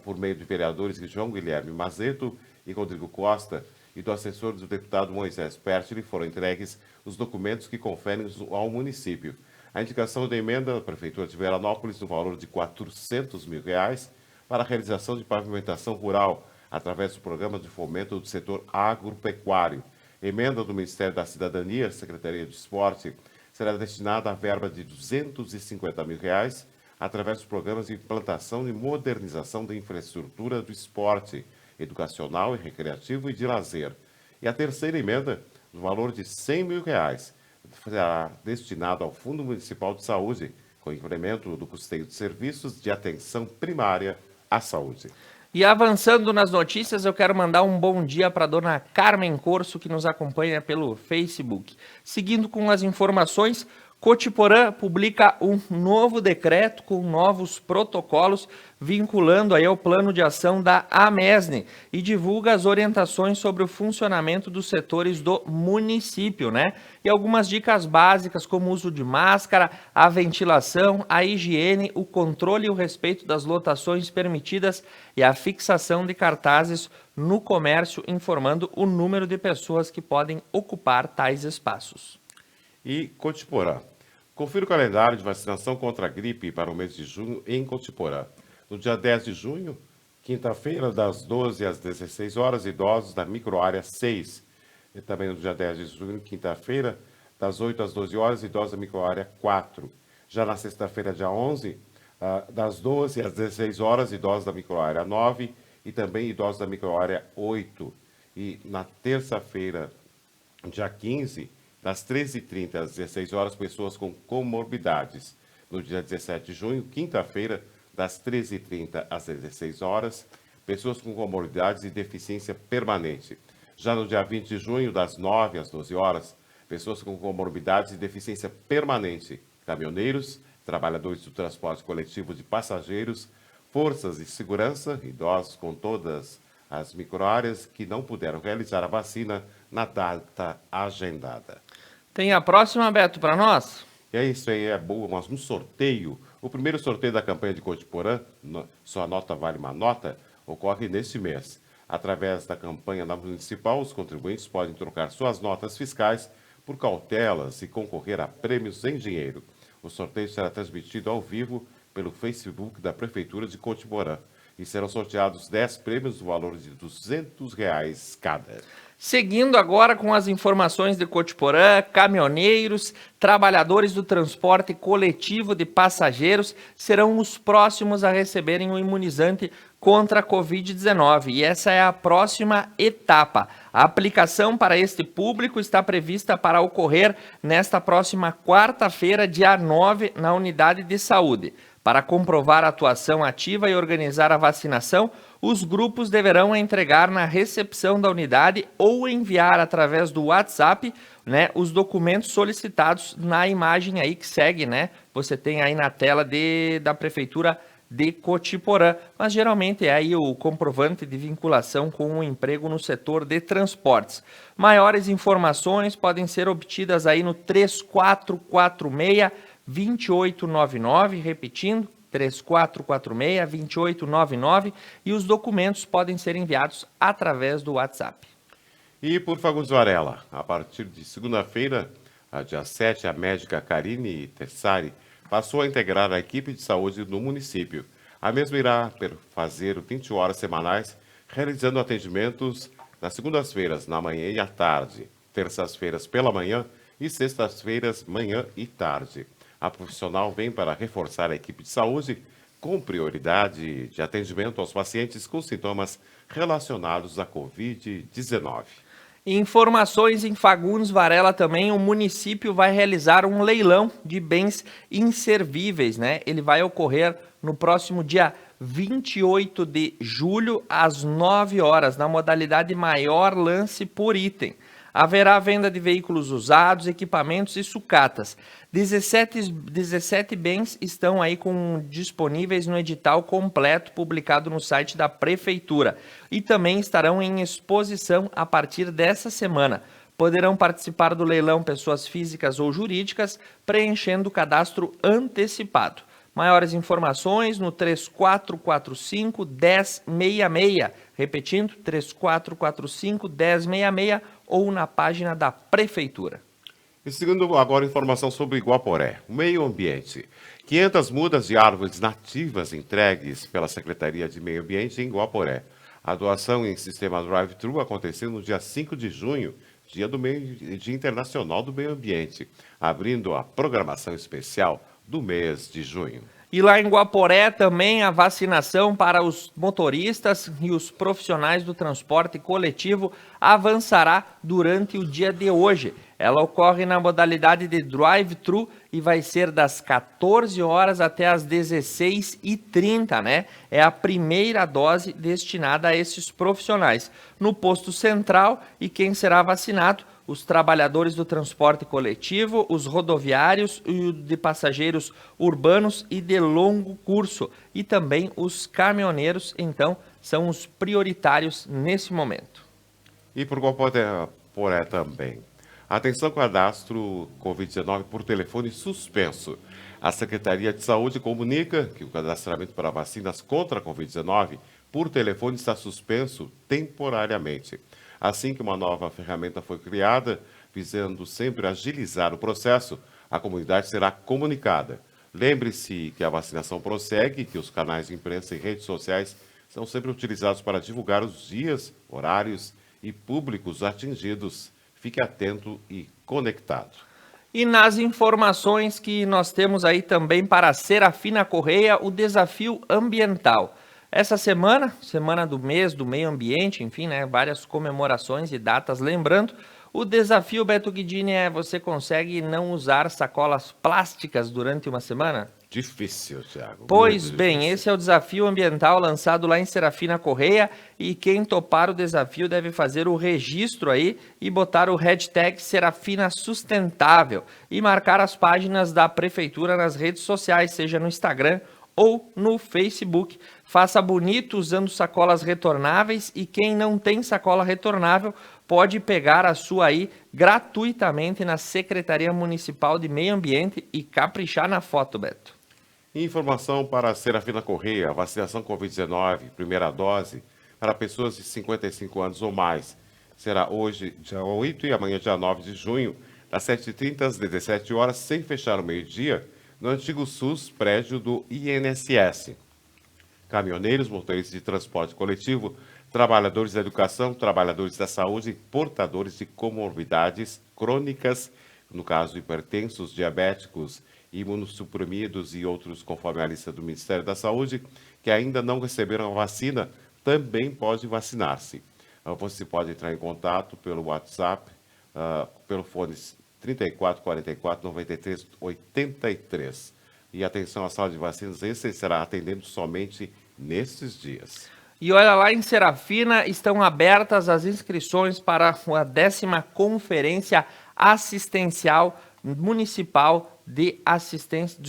por meio de vereadores João Guilherme Mazeto e Rodrigo Costa e do assessor do deputado Moisés Pertile, foram entregues os documentos que conferem ao município. A indicação da emenda da Prefeitura de Veranópolis no valor de R$400 mil para a realização de pavimentação rural através do programa de fomento do setor agropecuário. Emenda do Ministério da Cidadania, Secretaria de Esporte, será destinada a verba de R$250 mil através dos programas de implantação e modernização da infraestrutura do esporte, educacional e recreativo e de lazer. E a terceira emenda, no valor de R$100 mil, será destinado ao Fundo Municipal de Saúde, com incremento do custeio de serviços de atenção primária à saúde. E avançando nas notícias, eu quero mandar um bom dia para a dona Carmen Corso, que nos acompanha pelo Facebook. Seguindo com as informações, Cotiporã publica um novo decreto com novos protocolos vinculando aí ao plano de ação da AMESNE e divulga as orientações sobre o funcionamento dos setores do município, né? E algumas dicas básicas como o uso de máscara, a ventilação, a higiene, o controle e o respeito das lotações permitidas e a fixação de cartazes no comércio informando o número de pessoas que podem ocupar tais espaços. E Cotiporã. Confira o calendário de vacinação contra a gripe para o mês de junho em Cotiporã. No dia 10 de junho, quinta-feira, das 12 às 16 horas, idosos da microárea 6. E também no dia 10 de junho, quinta-feira, das 8 às 12 horas, idosos da microárea 4. Já na sexta-feira, dia 11, das 12 às 16 horas, idosos da microárea 9 e também idosos da microárea 8. E na terça-feira, dia 15, das 13h30 às 16 horas, pessoas com comorbidades. No dia 17 de junho, quinta-feira, das 13h30 às 16 horas, pessoas com comorbidades e deficiência permanente. Já no dia 20 de junho, das 9 às 12 horas, pessoas com comorbidades e deficiência permanente, caminhoneiros, trabalhadores do transporte coletivo de passageiros, forças de segurança, idosos com todas as microáreas que não puderam realizar a vacina na data agendada. Tem a próxima, Beto, para nós? E é isso aí, é boa, mas um sorteio. O primeiro sorteio da campanha de Cotiporã, Sua Nota Vale Uma Nota, ocorre neste mês. Através da campanha da municipal, os contribuintes podem trocar suas notas fiscais por cautelas e concorrer a prêmios em dinheiro. O sorteio será transmitido ao vivo pelo Facebook da Prefeitura de Cotiporã e serão sorteados 10 prêmios no valor de R$200 cada. Seguindo agora com as informações de Cotiporã, caminhoneiros, trabalhadores do transporte coletivo de passageiros serão os próximos a receberem o imunizante contra a Covid-19 e essa é a próxima etapa. A aplicação para este público está prevista para ocorrer nesta próxima quarta-feira, dia 9, na unidade de saúde. Para comprovar a atuação ativa e organizar a vacinação, os grupos deverão entregar na recepção da unidade ou enviar através do WhatsApp, né, os documentos solicitados na imagem aí que segue, né? Você tem aí na tela da Prefeitura de Cotiporã, mas geralmente é aí o comprovante de vinculação com o emprego no setor de transportes. Maiores informações podem ser obtidas aí no 3446-2899, repetindo, 3446-2899 e os documentos podem ser enviados através do WhatsApp. E por Fagundes Varela, a partir de segunda-feira, dia 7, a médica Karine Tessari passou a integrar a equipe de saúde no município. A mesma irá fazer 20 horas semanais, realizando atendimentos nas segundas-feiras, na manhã e à tarde, terças-feiras pela manhã e sextas-feiras, manhã e tarde. A profissional vem para reforçar a equipe de saúde com prioridade de atendimento aos pacientes com sintomas relacionados à Covid-19. Informações em Fagundes Varela também, o município vai realizar um leilão de bens inservíveis, né? Ele vai ocorrer no próximo dia 28 de julho, às 9 horas, na modalidade maior lance por item. Haverá venda de veículos usados, equipamentos e sucatas. 17 bens estão aí disponíveis no edital completo publicado no site da Prefeitura e também estarão em exposição a partir dessa semana. Poderão participar do leilão pessoas físicas ou jurídicas preenchendo o cadastro antecipado. Maiores informações no 3445-1066, repetindo, 3445-1066 ou na página da Prefeitura. E seguindo agora informação sobre Iguaporé, o meio ambiente. 500 mudas de árvores nativas entregues pela Secretaria de Meio Ambiente em Iguaporé. A doação em sistema drive-thru aconteceu no dia 5 de junho, Dia Internacional do Meio Ambiente, abrindo a programação especial do mês de junho. E lá em Guaporé também a vacinação para os motoristas e os profissionais do transporte coletivo avançará durante o dia de hoje. Ela ocorre na modalidade de drive-thru e vai ser das 14 horas até as 16h30, né? É a primeira dose destinada a esses profissionais. No posto central, e quem será vacinado? Os trabalhadores do transporte coletivo, os rodoviários e de passageiros urbanos e de longo curso. E também os caminhoneiros, então, são os prioritários nesse momento. E por Guaporé também. Atenção, cadastro Covid-19 por telefone suspenso. A Secretaria de Saúde comunica que o cadastramento para vacinas contra a Covid-19 por telefone está suspenso temporariamente. Assim que uma nova ferramenta foi criada, visando sempre agilizar o processo, a comunidade será comunicada. Lembre-se que a vacinação prossegue, que os canais de imprensa e redes sociais são sempre utilizados para divulgar os dias, horários e públicos atingidos. Fique atento e conectado. E nas informações que nós temos aí também para a Serafina Correia, o desafio ambiental. Essa semana do mês do meio ambiente, enfim, né, várias comemorações e datas. Lembrando, o desafio, Beto Guidini, você consegue não usar sacolas plásticas durante uma semana? Difícil, Thiago. Pois bem, esse é o desafio ambiental lançado lá em Serafina Correia e quem topar o desafio deve fazer o registro aí e botar o hashtag Serafina Sustentável e marcar as páginas da Prefeitura nas redes sociais, seja no Instagram ou no Facebook. Faça bonito usando sacolas retornáveis e quem não tem sacola retornável pode pegar a sua aí gratuitamente na Secretaria Municipal de Meio Ambiente e caprichar na foto, Beto. Informação para a Serafina Correia, a vacinação Covid-19, primeira dose, para pessoas de 55 anos ou mais. Será hoje, dia 8 e amanhã, dia 9 de junho, das 7h30 às 17 horas, sem fechar o meio-dia, no antigo SUS, prédio do INSS. Caminhoneiros, motoristas de transporte coletivo, trabalhadores da educação, trabalhadores da saúde, portadores de comorbidades crônicas, no caso hipertensos, diabéticos, imunossuprimidos e outros, conforme a lista do Ministério da Saúde, que ainda não receberam a vacina, também pode vacinar-se. Você pode entrar em contato pelo WhatsApp, pelo fone 34 44 93 83. E atenção, a sala de vacinas, esse será atendendo somente nesses dias. E olha, lá em Serafina estão abertas as inscrições para a 10ª Conferência Assistencial Municipal de Assistência,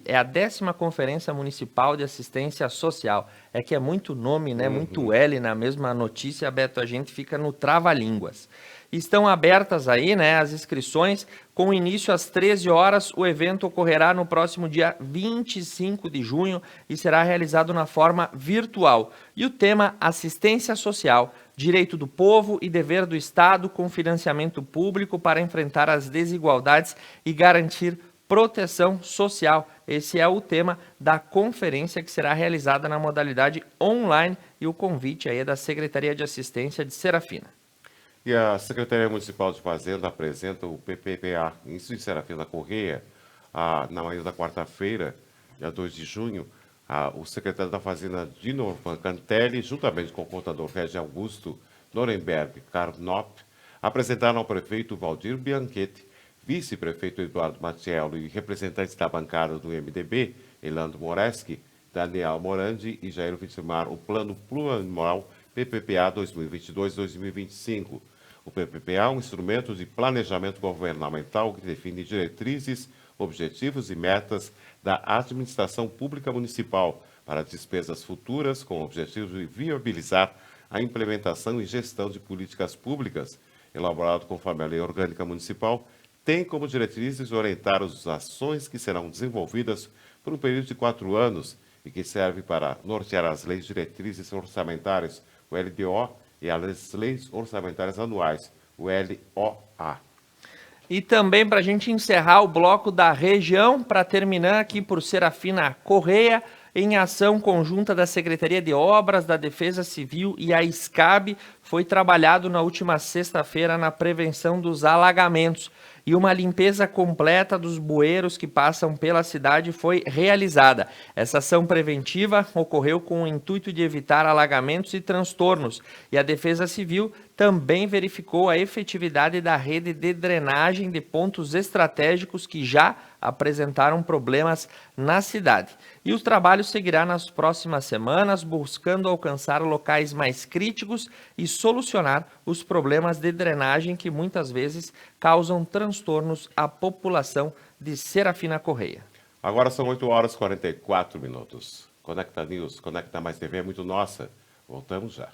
é a 10ª Conferência Municipal de Assistência Social. É que é muito nome, né? Muito L na mesma notícia, Beto, a gente fica no trava-línguas. Estão abertas aí, né, as inscrições, com início às 13 horas. O evento ocorrerá no próximo dia 25 de junho e será realizado na forma virtual. E o tema Assistência Social, Direito do Povo e Dever do Estado com financiamento público para enfrentar as desigualdades e garantir proteção social. Esse é o tema da conferência que será realizada na modalidade online e o convite aí é da Secretaria de Assistência de Serafina. E a Secretaria Municipal de Fazenda apresenta o PPPA, isso em Serafina Correia, na manhã da quarta-feira, dia 2 de junho, o secretário da Fazenda, Dinovan Cantelli, juntamente com o contador Regis Augusto Norenberg Carnop, apresentaram ao prefeito Valdir Bianchetti, vice-prefeito Eduardo Matiello e representantes da bancada do MDB, Elando Moreski, Daniel Morandi e Jair Wittmar, o Plano Plurianual PPPA 2022-2025. O PPPA é um instrumento de planejamento governamental que define diretrizes, objetivos e metas da administração pública municipal para despesas futuras, com o objetivo de viabilizar a implementação e gestão de políticas públicas, elaborado conforme a Lei Orgânica Municipal, tem como diretrizes orientar as ações que serão desenvolvidas por um período de 4 anos e que serve para nortear as leis diretrizes orçamentárias, o LDO, e as leis orçamentárias anuais, o LOA. E também para a gente encerrar o bloco da região, para terminar aqui por Serafina Correia, em ação conjunta da Secretaria de Obras, da Defesa Civil e a SCAB, foi trabalhado na última sexta-feira na prevenção dos alagamentos e uma limpeza completa dos bueiros que passam pela cidade foi realizada. Essa ação preventiva ocorreu com o intuito de evitar alagamentos e transtornos, e a Defesa Civil também verificou a efetividade da rede de drenagem de pontos estratégicos que já apresentaram problemas na cidade. E o trabalho seguirá nas próximas semanas, buscando alcançar locais mais críticos e solucionar os problemas de drenagem que muitas vezes causam transtornos à população de Serafina Correia. Agora são 8h44. Conecta News, Conecta Mais TV é muito nossa. Voltamos já.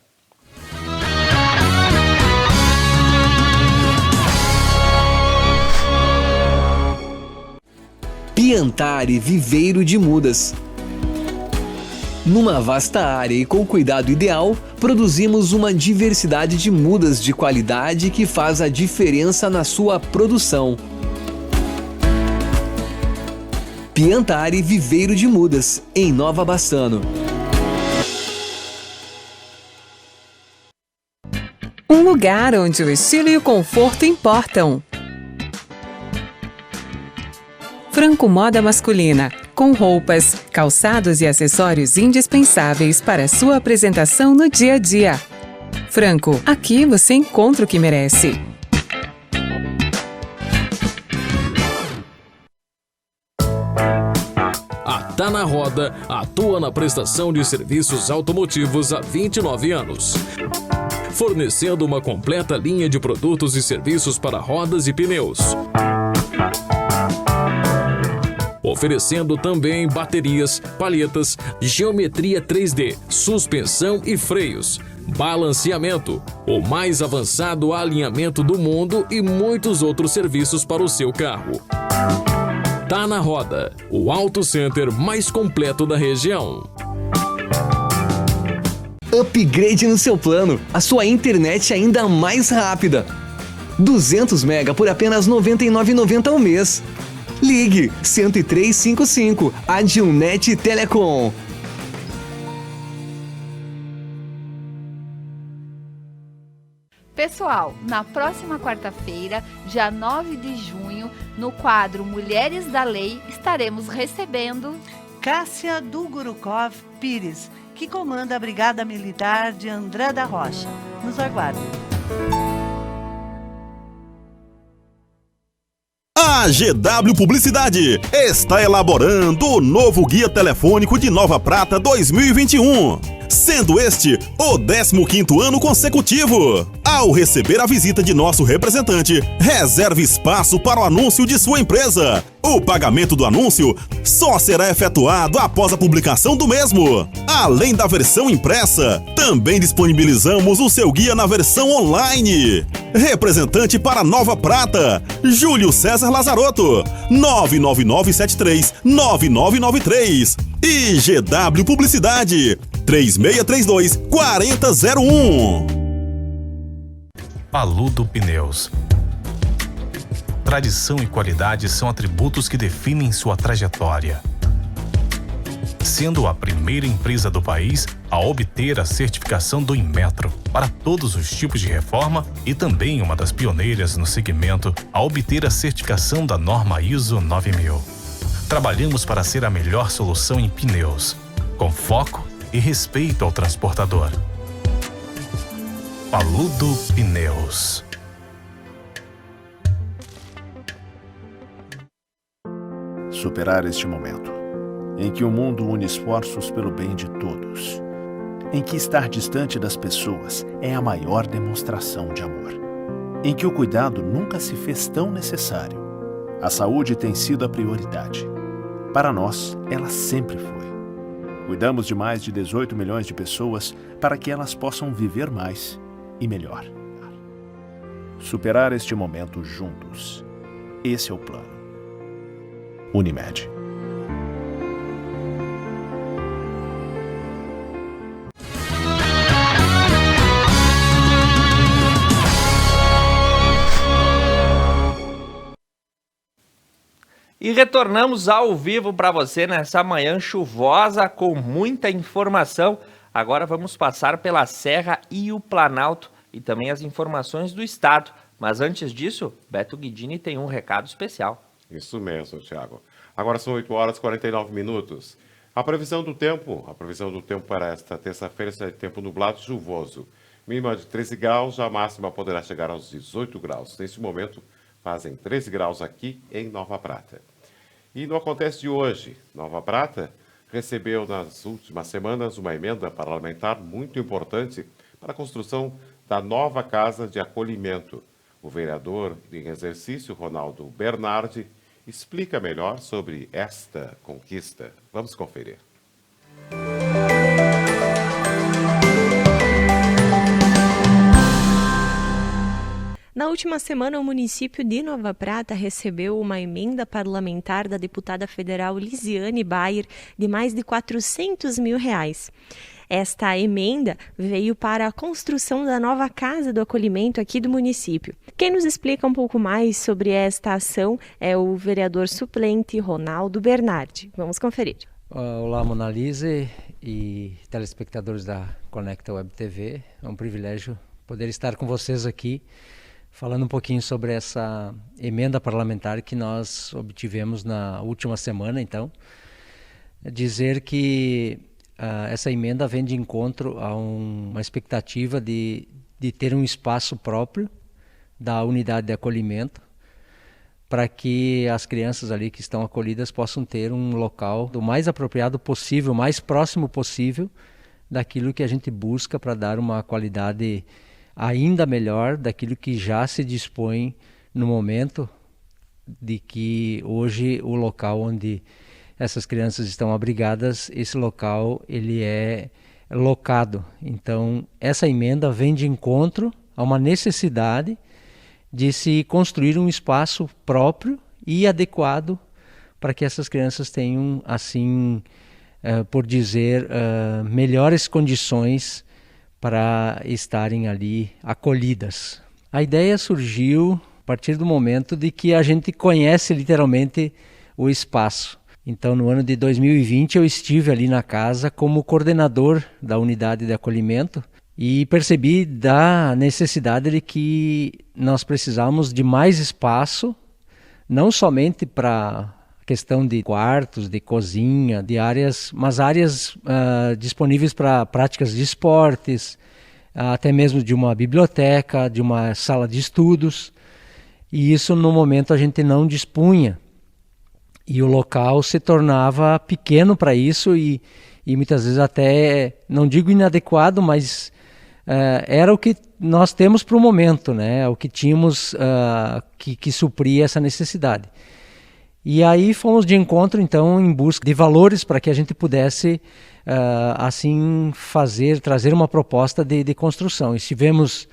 Piantari Viveiro de Mudas. Numa vasta área e com cuidado ideal, produzimos uma diversidade de mudas de qualidade que faz a diferença na sua produção. Piantari Viveiro de Mudas, em Nova Bassano. Um lugar onde o estilo e o conforto importam. Franco Moda Masculina, com roupas, calçados e acessórios indispensáveis para sua apresentação no dia a dia. Franco, aqui você encontra o que merece. A Tá na Roda atua na prestação de serviços automotivos há 29 anos. Fornecendo uma completa linha de produtos e serviços para rodas e pneus. Oferecendo também baterias, palhetas, geometria 3D, suspensão e freios, balanceamento, o mais avançado alinhamento do mundo e muitos outros serviços para o seu carro. Tá na Roda, o Auto Center mais completo da região. Upgrade no seu plano, a sua internet ainda mais rápida. 200 MB por apenas R$ 99,90 ao mês. Ligue 10355, Adilnet Telecom. Pessoal, na próxima quarta-feira, dia 9 de junho, no quadro Mulheres da Lei, estaremos recebendo Cássia Dugurukov Pires, que comanda a Brigada Militar de André da Rocha. Nos aguardem. A GW Publicidade está elaborando o novo Guia Telefônico de Nova Prata 2021, sendo este o 15º ano consecutivo. Ao receber a visita de nosso representante, reserve espaço para o anúncio de sua empresa. O pagamento do anúncio só será efetuado após a publicação do mesmo. Além da versão impressa, também disponibilizamos o seu guia na versão online. Representante para Nova Prata, Júlio César Lazarotto, 99973-9993. E GW Publicidade, 3632-4001. Paludo Pneus. Tradição e qualidade são atributos que definem sua trajetória. Sendo a primeira empresa do país a obter a certificação do Inmetro para todos os tipos de reforma e também uma das pioneiras no segmento a obter a certificação da norma ISO 9000. trabalhamos para ser a melhor solução em pneus, com foco e respeito ao transportador. Paludo Pneus. Superar este momento, em que o mundo une esforços pelo bem de todos, em que estar distante das pessoas é a maior demonstração de amor, em que o cuidado nunca se fez tão necessário. A saúde tem sido a prioridade. Para nós, ela sempre foi. Cuidamos de mais de 18 milhões de pessoas para que elas possam viver mais e melhor. Superar este momento juntos. Esse é o plano. Unimed. E retornamos ao vivo para você nessa manhã chuvosa com muita informação. Agora vamos passar pela Serra e o Planalto e também as informações do estado. Mas antes disso, Beto Guidini tem um recado especial. Isso mesmo, Thiago. Agora são 8 horas e 49 minutos. A previsão do tempo para esta terça-feira será de tempo nublado e chuvoso. Mínima de 13 graus, a máxima poderá chegar aos 18 graus. Neste momento, fazem 13 graus aqui em Nova Prata. E no Acontece de hoje, Nova Prata recebeu nas últimas semanas uma emenda parlamentar muito importante para a construção da nova casa de acolhimento. O vereador em exercício, Ronaldo Bernardi, explica melhor sobre esta conquista. Vamos conferir. Na última semana, o município de Nova Prata recebeu uma emenda parlamentar da deputada federal Lisiane Bayer de mais de R$400 mil. Esta emenda veio para a construção da nova casa do acolhimento aqui do município. Quem nos explica um pouco mais sobre esta ação é o vereador suplente Ronaldo Bernardi. Vamos conferir. Olá, Monalise e telespectadores da Conecta Web TV. É um privilégio poder estar com vocês aqui falando um pouquinho sobre essa emenda parlamentar que nós obtivemos na última semana. Então, dizer que essa emenda vem de encontro a uma expectativa de ter um espaço próprio da unidade de acolhimento para que as crianças ali que estão acolhidas possam ter um local do mais apropriado possível, mais próximo possível daquilo que a gente busca para dar uma qualidade ainda melhor daquilo que já se dispõe no momento de que hoje o local onde essas crianças estão abrigadas, esse local ele é locado. Então, essa emenda vem de encontro a uma necessidade de se construir um espaço próprio e adequado para que essas crianças tenham, assim, por dizer, melhores condições para estarem ali acolhidas. A ideia surgiu a partir do momento de que a gente conhece literalmente o espaço. Então, no ano de 2020, eu estive ali na casa como coordenador da unidade de acolhimento e percebi da necessidade de que nós precisávamos de mais espaço, não somente para questão de quartos, de cozinha, de áreas, mas áreas disponíveis para práticas de esportes, até mesmo de uma biblioteca, de uma sala de estudos. E isso no momento a gente não dispunha. E o local se tornava pequeno para isso e muitas vezes até, não digo inadequado, mas era o que nós temos para o momento, né? O que tínhamos que supria essa necessidade. E aí fomos de encontro, então, em busca de valores para que a gente pudesse, assim, trazer uma proposta de construção. Estivemos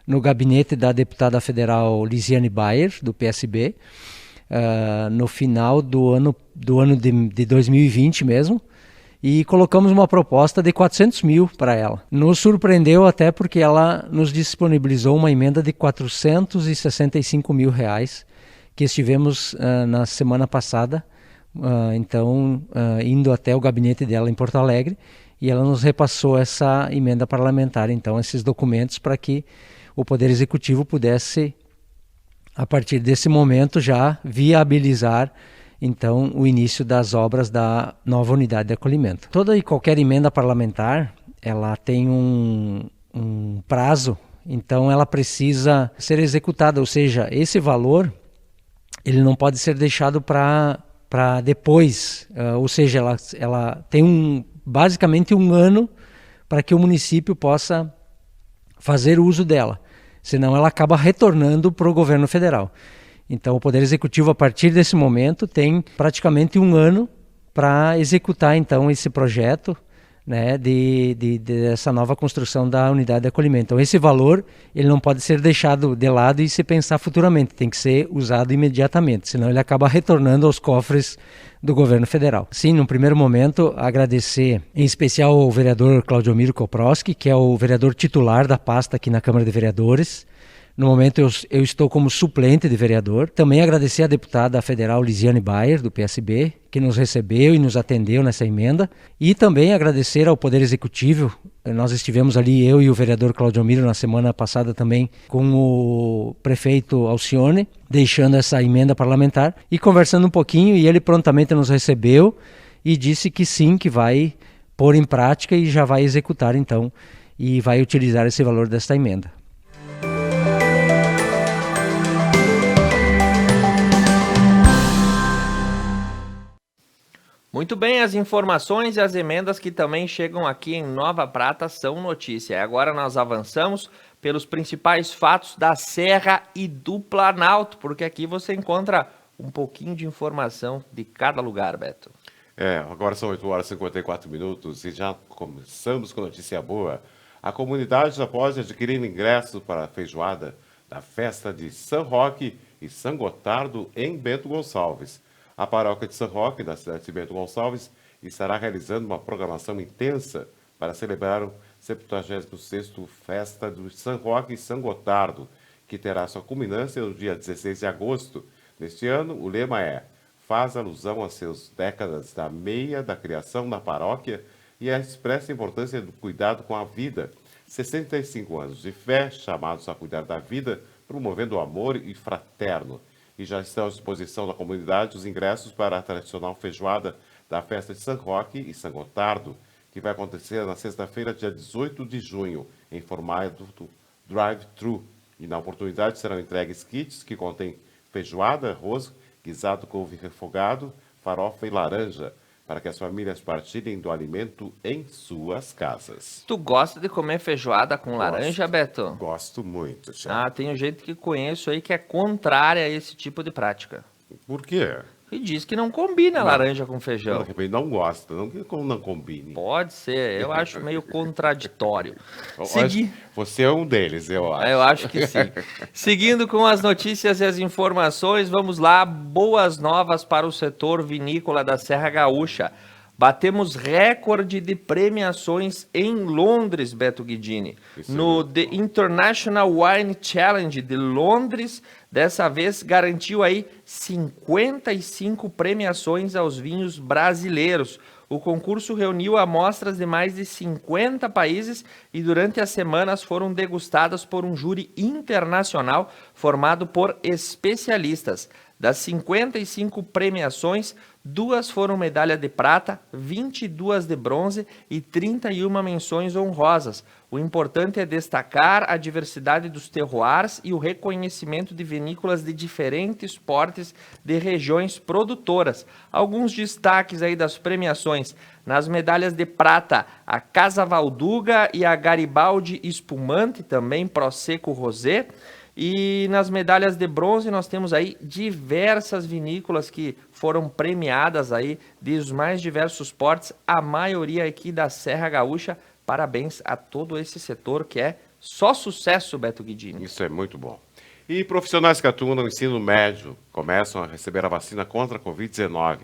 no gabinete da deputada federal Lisiane Bayer, do PSB, no final do ano de 2020 mesmo, e colocamos uma proposta de 400 mil para ela. Nos surpreendeu até porque ela nos disponibilizou uma emenda de R$465 mil, que estivemos na semana passada, indo até o gabinete dela em Porto Alegre, e ela nos repassou essa emenda parlamentar, então esses documentos para que o Poder Executivo pudesse, a partir desse momento, já viabilizar então, o início das obras da nova unidade de acolhimento. Toda e qualquer emenda parlamentar, ela tem um prazo, então ela precisa ser executada, ou seja, esse valor ele não pode ser deixado para depois, ou seja, ela tem basicamente um ano para que o município possa fazer uso dela, senão ela acaba retornando para o governo federal. Então o Poder Executivo, a partir desse momento, tem praticamente um ano para executar então esse projeto, né, dessa nova construção da unidade de acolhimento. Então esse valor ele não pode ser deixado de lado e se pensar futuramente, tem que ser usado imediatamente, senão ele acaba retornando aos cofres do governo federal. Sim, no primeiro momento, agradecer em especial ao vereador Claudiomiro Koproski, que é o vereador titular da pasta aqui na Câmara de Vereadores. No momento eu estou como suplente de vereador. Também agradecer à deputada federal Lisiane Bayer, do PSB, que nos recebeu e nos atendeu nessa emenda. E também agradecer ao Poder Executivo. Nós estivemos ali, eu e o vereador Claudiomiro, na semana passada também, com o prefeito Alcione, deixando essa emenda parlamentar e conversando um pouquinho, e ele prontamente nos recebeu e disse que sim, que vai pôr em prática e já vai executar então, e vai utilizar esse valor desta emenda. Muito bem, as informações e as emendas que também chegam aqui em Nova Prata são notícia. E agora nós avançamos pelos principais fatos da Serra e do Planalto, porque aqui você encontra um pouquinho de informação de cada lugar, Beto. Agora são 8 horas e 54 minutos e já começamos com notícia boa. A comunidade já pode adquirir ingressos para a feijoada da festa de São Roque e São Gotardo em Bento Gonçalves. A paróquia de São Roque, da cidade de Bento Gonçalves, estará realizando uma programação intensa para celebrar o 76º Festa do São Roque e São Gotardo, que terá sua culminância no dia 16 de agosto. Neste ano, o lema faz alusão às suas décadas da meia da criação na paróquia e expressa a importância do cuidado com a vida. 65 anos de fé, chamados a cuidar da vida, promovendo o amor e fraterno. E já estão à disposição da comunidade os ingressos para a tradicional feijoada da festa de São Roque e São Gotardo, que vai acontecer na sexta-feira, dia 18 de junho, em formato drive-thru. E na oportunidade serão entregues kits que contêm feijoada, arroz, guisado, couve refogado, farofa e laranja, para que as famílias partilhem do alimento em suas casas. Tu gosta de comer feijoada com laranja, Beto? Gosto muito, Thiago. Tem um jeito que conheço aí que é contrária a esse tipo de prática. Por quê? E diz que não combina laranja com feijão. Não gosta, não combine. Pode ser, eu acho meio contraditório. Você é um deles, eu acho. Eu acho que sim. Seguindo com as notícias e as informações, vamos lá. Boas novas para o setor vinícola da Serra Gaúcha. Batemos recorde de premiações em Londres, Beto Guidini. No The International Wine Challenge de Londres, dessa vez garantiu aí 55 premiações aos vinhos brasileiros. O concurso reuniu amostras de mais de 50 países e durante as semanas foram degustadas por um júri internacional formado por especialistas. Das 55 premiações, 2 foram medalha de prata, 22 de bronze e 31 menções honrosas. O importante é destacar a diversidade dos terroirs e o reconhecimento de vinícolas de diferentes portes de regiões produtoras. Alguns destaques aí das premiações. Nas medalhas de prata, a Casa Valduga e a Garibaldi Espumante, também Prosecco Rosé. E nas medalhas de bronze nós temos aí diversas vinícolas que foram premiadas aí dos mais diversos portes, a maioria aqui da Serra Gaúcha. Parabéns a todo esse setor que é só sucesso, Beto Guidini. Isso é muito bom. E profissionais que atuam no ensino médio começam a receber a vacina contra a Covid-19.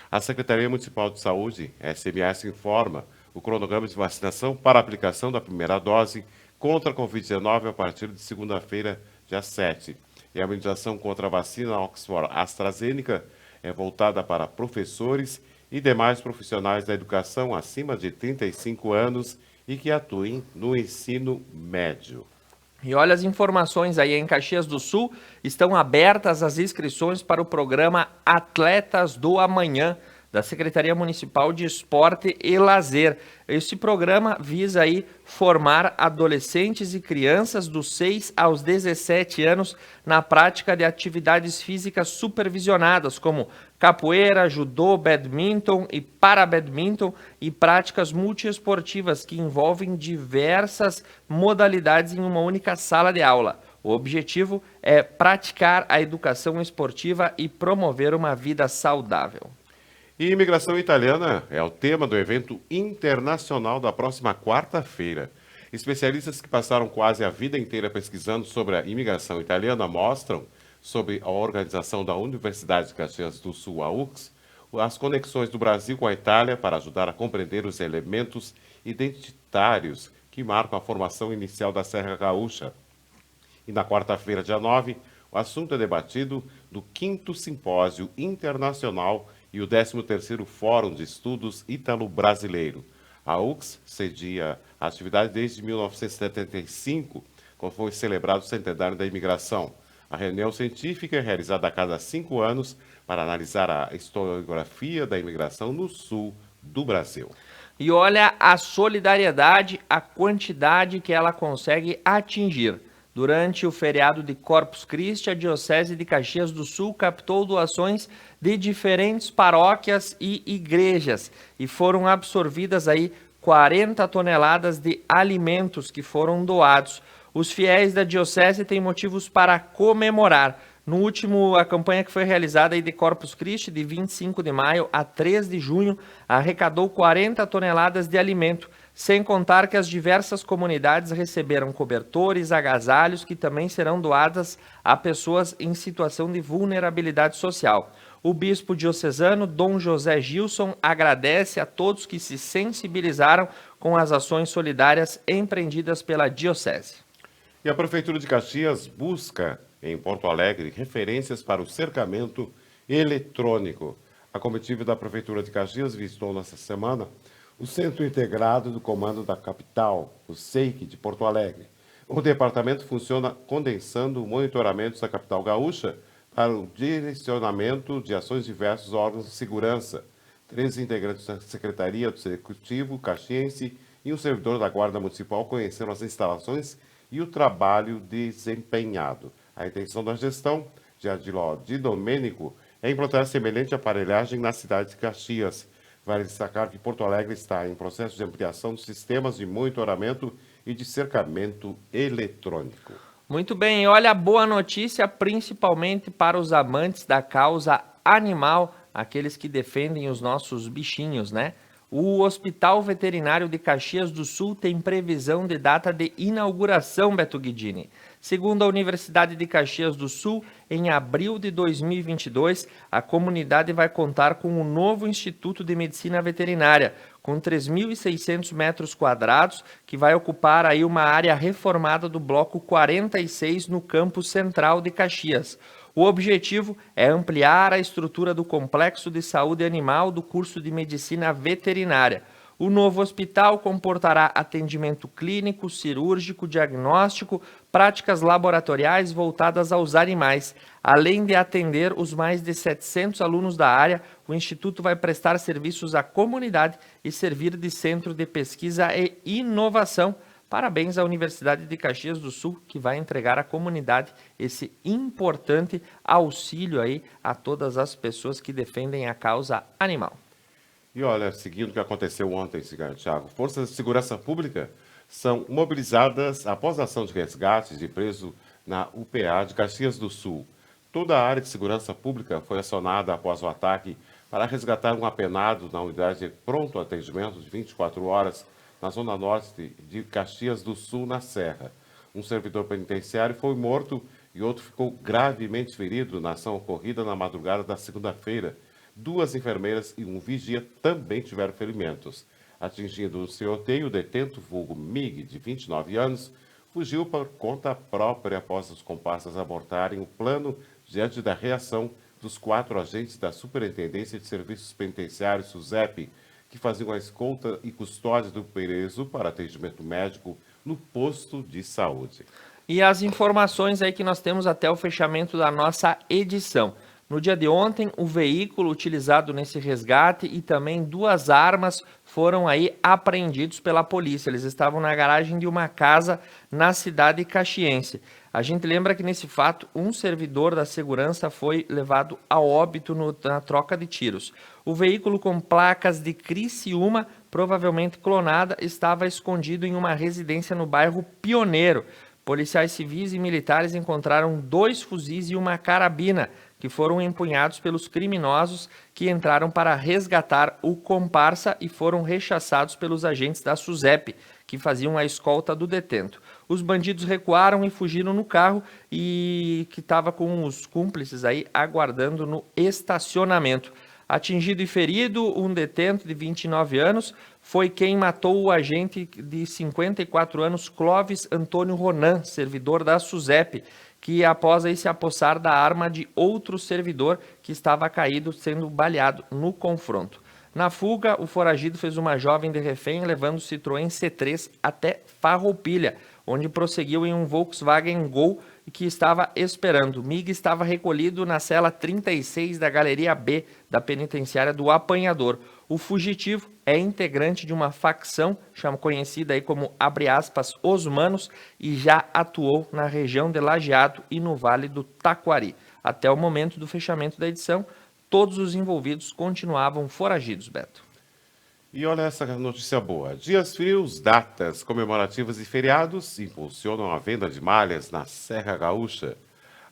A Secretaria Municipal de Saúde, SMS, informa o cronograma de vacinação para a aplicação da primeira dose contra a Covid-19 a partir de segunda-feira, dia 7. E a imunização contra a vacina Oxford AstraZeneca é voltada para professores e demais profissionais da educação acima de 35 anos e que atuem no ensino médio. E olha as informações aí, em Caxias do Sul estão abertas as inscrições para o programa Atletas do Amanhã, da Secretaria Municipal de Esporte e Lazer. Este programa visa aí formar adolescentes e crianças dos 6 aos 17 anos na prática de atividades físicas supervisionadas, como capoeira, judô, badminton e parabadminton, e práticas multiesportivas que envolvem diversas modalidades em uma única sala de aula. O objetivo é praticar a educação esportiva e promover uma vida saudável. E imigração italiana é o tema do evento internacional da próxima quarta-feira. Especialistas que passaram quase a vida inteira pesquisando sobre a imigração italiana mostram, sob a organização da Universidade de Caxias do Sul, a UX, as conexões do Brasil com a Itália para ajudar a compreender os elementos identitários que marcam a formação inicial da Serra Gaúcha. E na quarta-feira, dia 9, o assunto é debatido do 5º Simpósio Internacional e o 13º Fórum de Estudos Ítalo-Brasileiro. A UX cedia a atividade desde 1975, quando foi celebrado o centenário da imigração. A reunião científica é realizada a cada 5 anos para analisar a historiografia da imigração no sul do Brasil. E olha a solidariedade, a quantidade que ela consegue atingir. Durante o feriado de Corpus Christi, a Diocese de Caxias do Sul captou doações de diferentes paróquias e igrejas e foram absorvidas aí 40 toneladas de alimentos que foram doados. Os fiéis da Diocese têm motivos para comemorar. No último, a campanha que foi realizada aí de Corpus Christi, de 25 de maio a 3 de junho, arrecadou 40 toneladas de alimento, sem contar que as diversas comunidades receberam cobertores, agasalhos, que também serão doadas a pessoas em situação de vulnerabilidade social. O bispo diocesano, Dom José Gilson, agradece a todos que se sensibilizaram com as ações solidárias empreendidas pela Diocese. E a Prefeitura de Caxias busca, em Porto Alegre, referências para o cercamento eletrônico. A comitiva da Prefeitura de Caxias visitou nesta semana o Centro Integrado do Comando da Capital, o SEIC de Porto Alegre. O departamento funciona condensando monitoramento da capital gaúcha para o direcionamento de ações de diversos órgãos de segurança. 13 integrantes da Secretaria do Executivo caxiense e um servidor da Guarda Municipal conheceram as instalações e o trabalho desempenhado. A intenção da gestão de Adiló de Domênico é implantar semelhante aparelhagem na cidade de Caxias. Vale destacar que Porto Alegre está em processo de ampliação dos sistemas de monitoramento e de cercamento eletrônico. Muito bem, olha a boa notícia, principalmente para os amantes da causa animal, aqueles que defendem os nossos bichinhos, né? O Hospital Veterinário de Caxias do Sul tem previsão de data de inauguração, Beto Guidini. Segundo a Universidade de Caxias do Sul, em abril de 2022, a comunidade vai contar com um novo Instituto de Medicina Veterinária, com 3.600 metros quadrados, que vai ocupar aí uma área reformada do bloco 46 no campus central de Caxias. O objetivo é ampliar a estrutura do Complexo de Saúde Animal do curso de Medicina Veterinária. O novo hospital comportará atendimento clínico, cirúrgico, diagnóstico, práticas laboratoriais voltadas aos animais. Além de atender os mais de 700 alunos da área, o Instituto vai prestar serviços à comunidade e servir de centro de pesquisa e inovação. Parabéns à Universidade de Caxias do Sul, que vai entregar à comunidade esse importante auxílio aí a todas as pessoas que defendem a causa animal. E olha, seguindo o que aconteceu ontem, Thiago, forças de segurança pública são mobilizadas após a ação de resgate de preso na UPA de Caxias do Sul. Toda a área de segurança pública foi acionada após o ataque para resgatar um apenado na unidade de pronto atendimento de 24 horas na zona norte de Caxias do Sul, na Serra. Um servidor penitenciário foi morto e outro ficou gravemente ferido na ação ocorrida na madrugada da segunda-feira. 2 enfermeiras e um vigia também tiveram ferimentos. Atingido o tiroteio, o detento, vulgo Mig, de 29 anos, fugiu por conta própria após os comparsas abortarem o plano diante da reação dos 4 agentes da Superintendência de Serviços Penitenciários, SUSEP, que faziam a escolta e custódia do preso para atendimento médico no posto de saúde. E as informações aí que nós temos até o fechamento da nossa edição. No dia de ontem, o veículo utilizado nesse resgate e também 2 armas foram aí apreendidos pela polícia. Eles estavam na garagem de uma casa na cidade caxiense. A gente lembra que nesse fato, um servidor da segurança foi levado a óbito na troca de tiros. O veículo com placas de Criciúma, provavelmente clonada, estava escondido em uma residência no bairro Pioneiro. Policiais civis e militares encontraram 2 fuzis e uma carabina, que foram empunhados pelos criminosos que entraram para resgatar o comparsa e foram rechaçados pelos agentes da SUSEP, que faziam a escolta do detento. Os bandidos recuaram e fugiram no carro e que estava com os cúmplices aí aguardando no estacionamento. Atingido e ferido, um detento de 29 anos foi quem matou o agente de 54 anos, Clóvis Antônio Ronan, servidor da SUSEP, que após aí se apossar da arma de outro servidor que estava caído sendo baleado no confronto. Na fuga, o foragido fez uma jovem de refém levando o Citroën C3 até Farroupilha, onde prosseguiu em um Volkswagen Gol que estava esperando. O MIG estava recolhido na cela 36 da Galeria B da penitenciária do Apanhador. O fugitivo é integrante de uma facção conhecida aí como, abre aspas, Os Manos, e já atuou na região de Lajeado e no Vale do Taquari. Até o momento do fechamento da edição, todos os envolvidos continuavam foragidos, Beto. E olha essa notícia boa. Dias frios, datas comemorativas e feriados impulsionam a venda de malhas na Serra Gaúcha.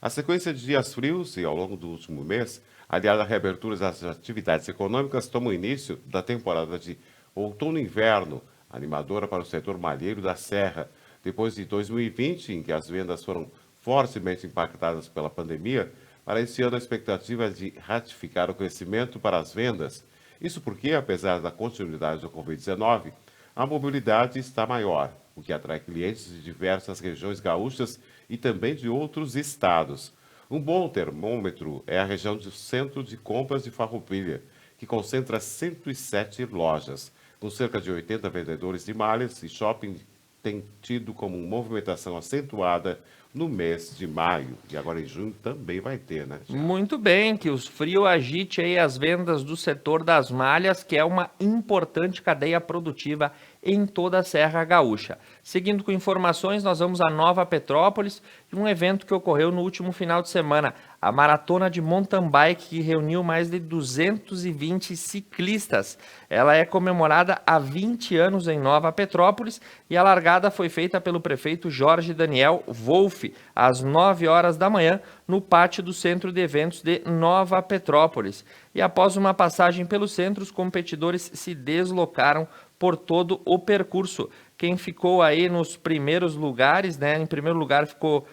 A sequência de dias frios e ao longo do último mês, aliada à reabertura das atividades econômicas, toma o início da temporada de outono e inverno, animadora para o setor malheiro da Serra. Depois de 2020, em que as vendas foram fortemente impactadas pela pandemia, para esse ano a expectativa é de ratificar o crescimento para as vendas. Isso porque, apesar da continuidade do Covid-19, a mobilidade está maior, o que atrai clientes de diversas regiões gaúchas e também de outros estados. Um bom termômetro é a região do Centro de Compras de Farroupilha, que concentra 107 lojas. Com cerca de 80 vendedores de malhas, e shopping tem tido como movimentação acentuada no mês de maio. E agora em junho também vai ter, né? Muito bem, que o frio agite aí as vendas do setor das malhas, que é uma importante cadeia produtiva em toda a Serra Gaúcha. Seguindo com informações, nós vamos a Nova Petrópolis e um evento que ocorreu no último final de semana, a Maratona de Mountain Bike, que reuniu mais de 220 ciclistas. Ela é comemorada há 20 anos em Nova Petrópolis e a largada foi feita pelo prefeito Jorge Daniel Wolff, às 9 horas da manhã, no pátio do Centro de Eventos de Nova Petrópolis. E após uma passagem pelo centro, os competidores se deslocaram por todo o percurso. Quem ficou aí nos primeiros lugares, né? Em primeiro lugar ficou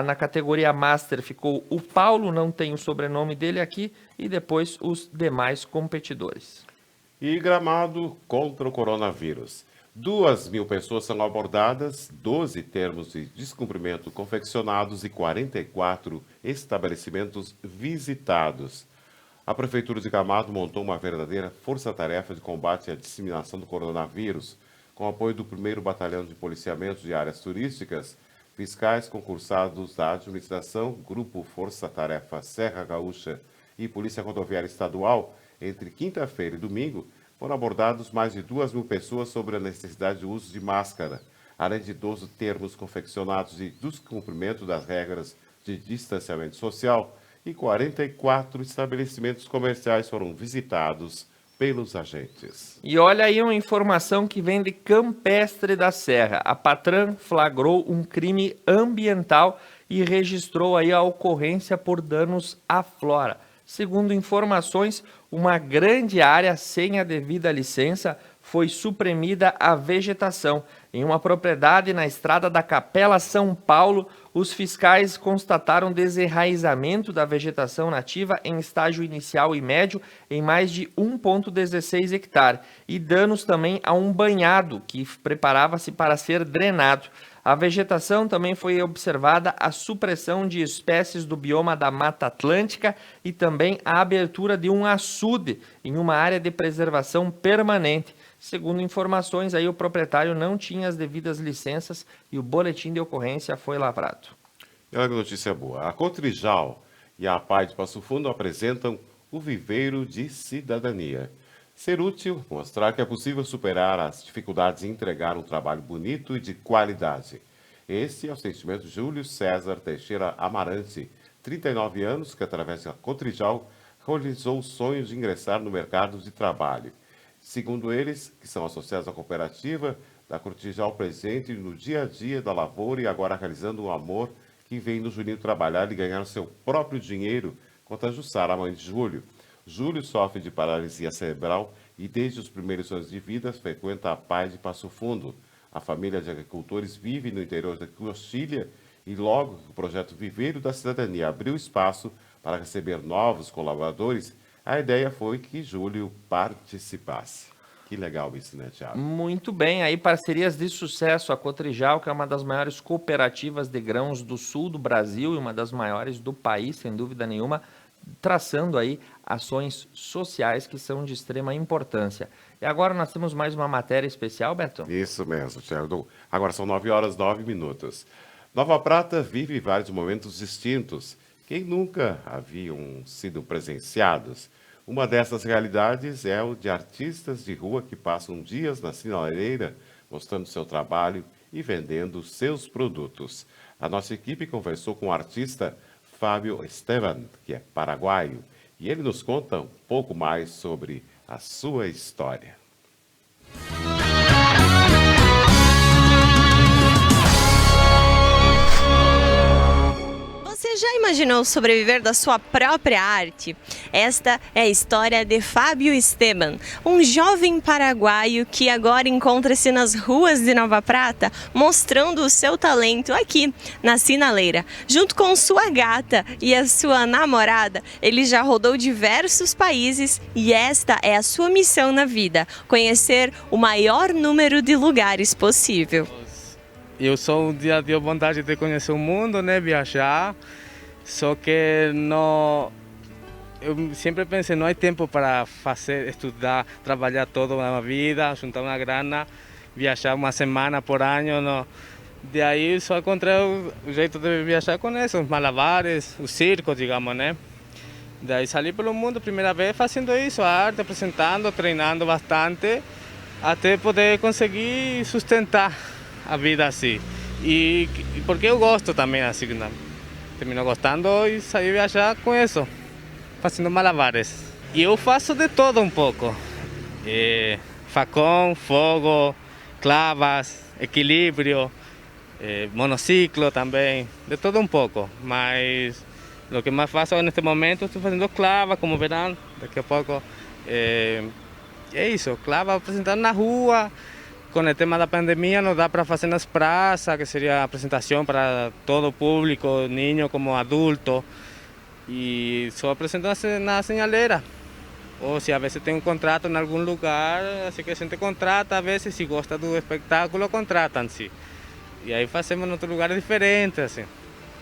na categoria Master, ficou o Paulo, não tem o sobrenome dele aqui, e depois os demais competidores. E Gramado contra o coronavírus. 2.000 pessoas são abordadas, 12 termos de descumprimento confeccionados e 44 estabelecimentos visitados. A Prefeitura de Gramado montou uma verdadeira força-tarefa de combate à disseminação do coronavírus, com apoio do 1º Batalhão de Policiamento de Áreas Turísticas, fiscais concursados da administração, Grupo Força-Tarefa Serra Gaúcha e Polícia Rodoviária Estadual. Entre quinta-feira e domingo, foram abordados mais de 2.000 pessoas sobre a necessidade de uso de máscara, além de 12 termos confeccionados de descumprimento das regras de distanciamento social, e 44 estabelecimentos comerciais foram visitados pelos agentes. E olha aí uma informação que vem de Campestre da Serra. A Patran flagrou um crime ambiental e registrou aí a ocorrência por danos à flora. Segundo informações, uma grande área sem a devida licença foi suprimida a vegetação. Em uma propriedade na estrada da Capela São Paulo, os fiscais constataram desenraizamento da vegetação nativa em estágio inicial e médio em mais de 1,16 hectare e danos também a um banhado que preparava-se para ser drenado. A vegetação também foi observada a supressão de espécies do bioma da Mata Atlântica e também a abertura de um açude em uma área de preservação permanente. Segundo informações, aí o proprietário não tinha as devidas licenças e o boletim de ocorrência foi lavrado. E olha que notícia boa. A Cotrijal e a APAI de Passo Fundo apresentam o Viveiro de Cidadania. Ser útil, mostrar que é possível superar as dificuldades e entregar um trabalho bonito e de qualidade. Esse é o sentimento de Júlio César Teixeira Amarante, 39 anos, que através da Cotrijal realizou o sonho de ingressar no mercado de trabalho. Segundo eles, que são associados à cooperativa, da Cotrijal presente no dia a dia da lavoura e agora realizando um amor que vem no Julinho trabalhar e ganhar o seu próprio dinheiro, conta a Jussara, a mãe de Júlio. Júlio sofre de paralisia cerebral e desde os primeiros anos de vida frequenta a APAI de Passo Fundo. A família de agricultores vive no interior da Coxilha e logo que o projeto Viveiro da Cidadania abriu espaço para receber novos colaboradores, a ideia foi que Júlio participasse. Que legal isso, né, Thiago? Muito bem, aí parcerias de sucesso, a Cotrijal, que é uma das maiores cooperativas de grãos do sul do Brasil e uma das maiores do país, sem dúvida nenhuma, traçando aí ações sociais que são de extrema importância. E agora nós temos mais uma matéria especial, Beto? Isso mesmo, Thiago. Agora são 9h09. Nova Prata vive vários momentos distintos. Quem nunca haviam sido presenciados? Uma dessas realidades é o de artistas de rua que passam dias na sinaleira mostrando seu trabalho e vendendo seus produtos. A nossa equipe conversou com o artista Fábio Esteban, que é paraguaio, e ele nos conta um pouco mais sobre a sua história. Você já imaginou sobreviver da sua própria arte? Esta é a história de Fábio Esteban, um jovem paraguaio que agora encontra-se nas ruas de Nova Prata, mostrando o seu talento aqui na sinaleira. Junto com sua gata e a sua namorada, ele já rodou diversos países e esta é a sua missão na vida, conhecer o maior número de lugares possível. Eu sou um dia de vontade de conhecer o mundo, né, viajar, só que não, eu sempre pensei, não há tempo para fazer, estudar, trabalhar toda uma vida, juntar uma grana, viajar uma semana por ano, não. De aí só encontrei o jeito de viajar com isso, os malabares, o circo, digamos, né. Daí saí pelo mundo, primeira vez fazendo isso, a arte, apresentando, treinando bastante, até poder conseguir sustentar a vida assim. E porque eu gosto também, assim, termino gostando e saí viajar com isso, fazendo malabares. E eu faço de todo um pouco, facão, fogo, clavas, equilíbrio, monociclo também, de todo um pouco. Mas o que mais faço neste momento, estou fazendo clava, como verão, daqui a pouco. É isso, clava apresentando na rua. Com o tema da pandemia não dá para fazer nas praças, que seria apresentação para todo o público, ninho como adulto, e só apresento na sinaleira. Ou se a vezes tem um contrato em algum lugar, assim que a gente contrata, a vezes se gosta do espetáculo, contratam-se. E aí fazemos em outro lugar diferente, assim.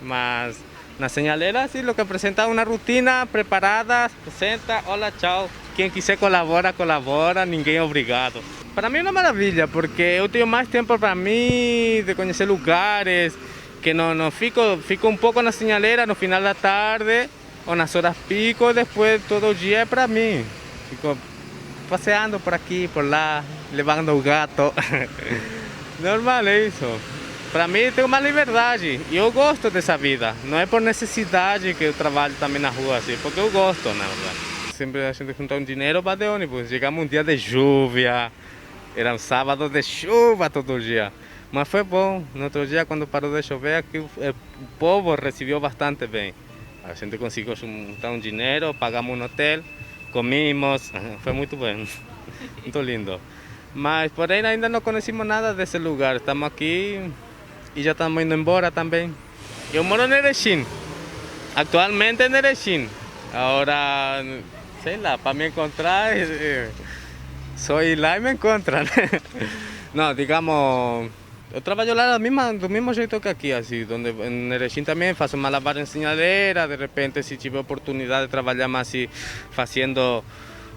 Mas na sinaleira, assim, o que apresenta é uma rotina preparada, apresenta, olá, tchau. Quem quiser colabora, colabora, ninguém é obrigado. Para mim é uma maravilha, porque eu tenho mais tempo para mim, de conhecer lugares, que não fico um pouco na sinaleira no final da tarde, ou nas horas pico, depois todo o dia é para mim. Fico passeando por aqui, por lá, levando o gato. Normal é isso. Para mim tenho uma liberdade e eu gosto dessa vida. Não é por necessidade que eu trabalho também na rua, assim, porque eu gosto, na verdade. Sempre a gente junta um dinheiro para de ônibus. Chegamos um dia de chuva, era um sábado de chuva todo dia. Mas foi bom. No outro dia, quando parou de chover, aqui, o povo recebeu bastante bem. A gente conseguiu juntar um dinheiro, pagamos um hotel, comimos, foi muito bem, muito lindo. Mas porém ainda não conhecemos nada desse lugar. Estamos aqui e já estamos indo embora também. Eu moro em Erechim, atualmente em Erechim. Agora, sei lá, para me encontrar, só ir lá e me encontram. Não, digamos, eu trabalho lá do mesmo jeito que aqui, assim, onde em Erechim também faço malabar em sinaleira, de repente se tiver oportunidade de trabalhar mais assim, fazendo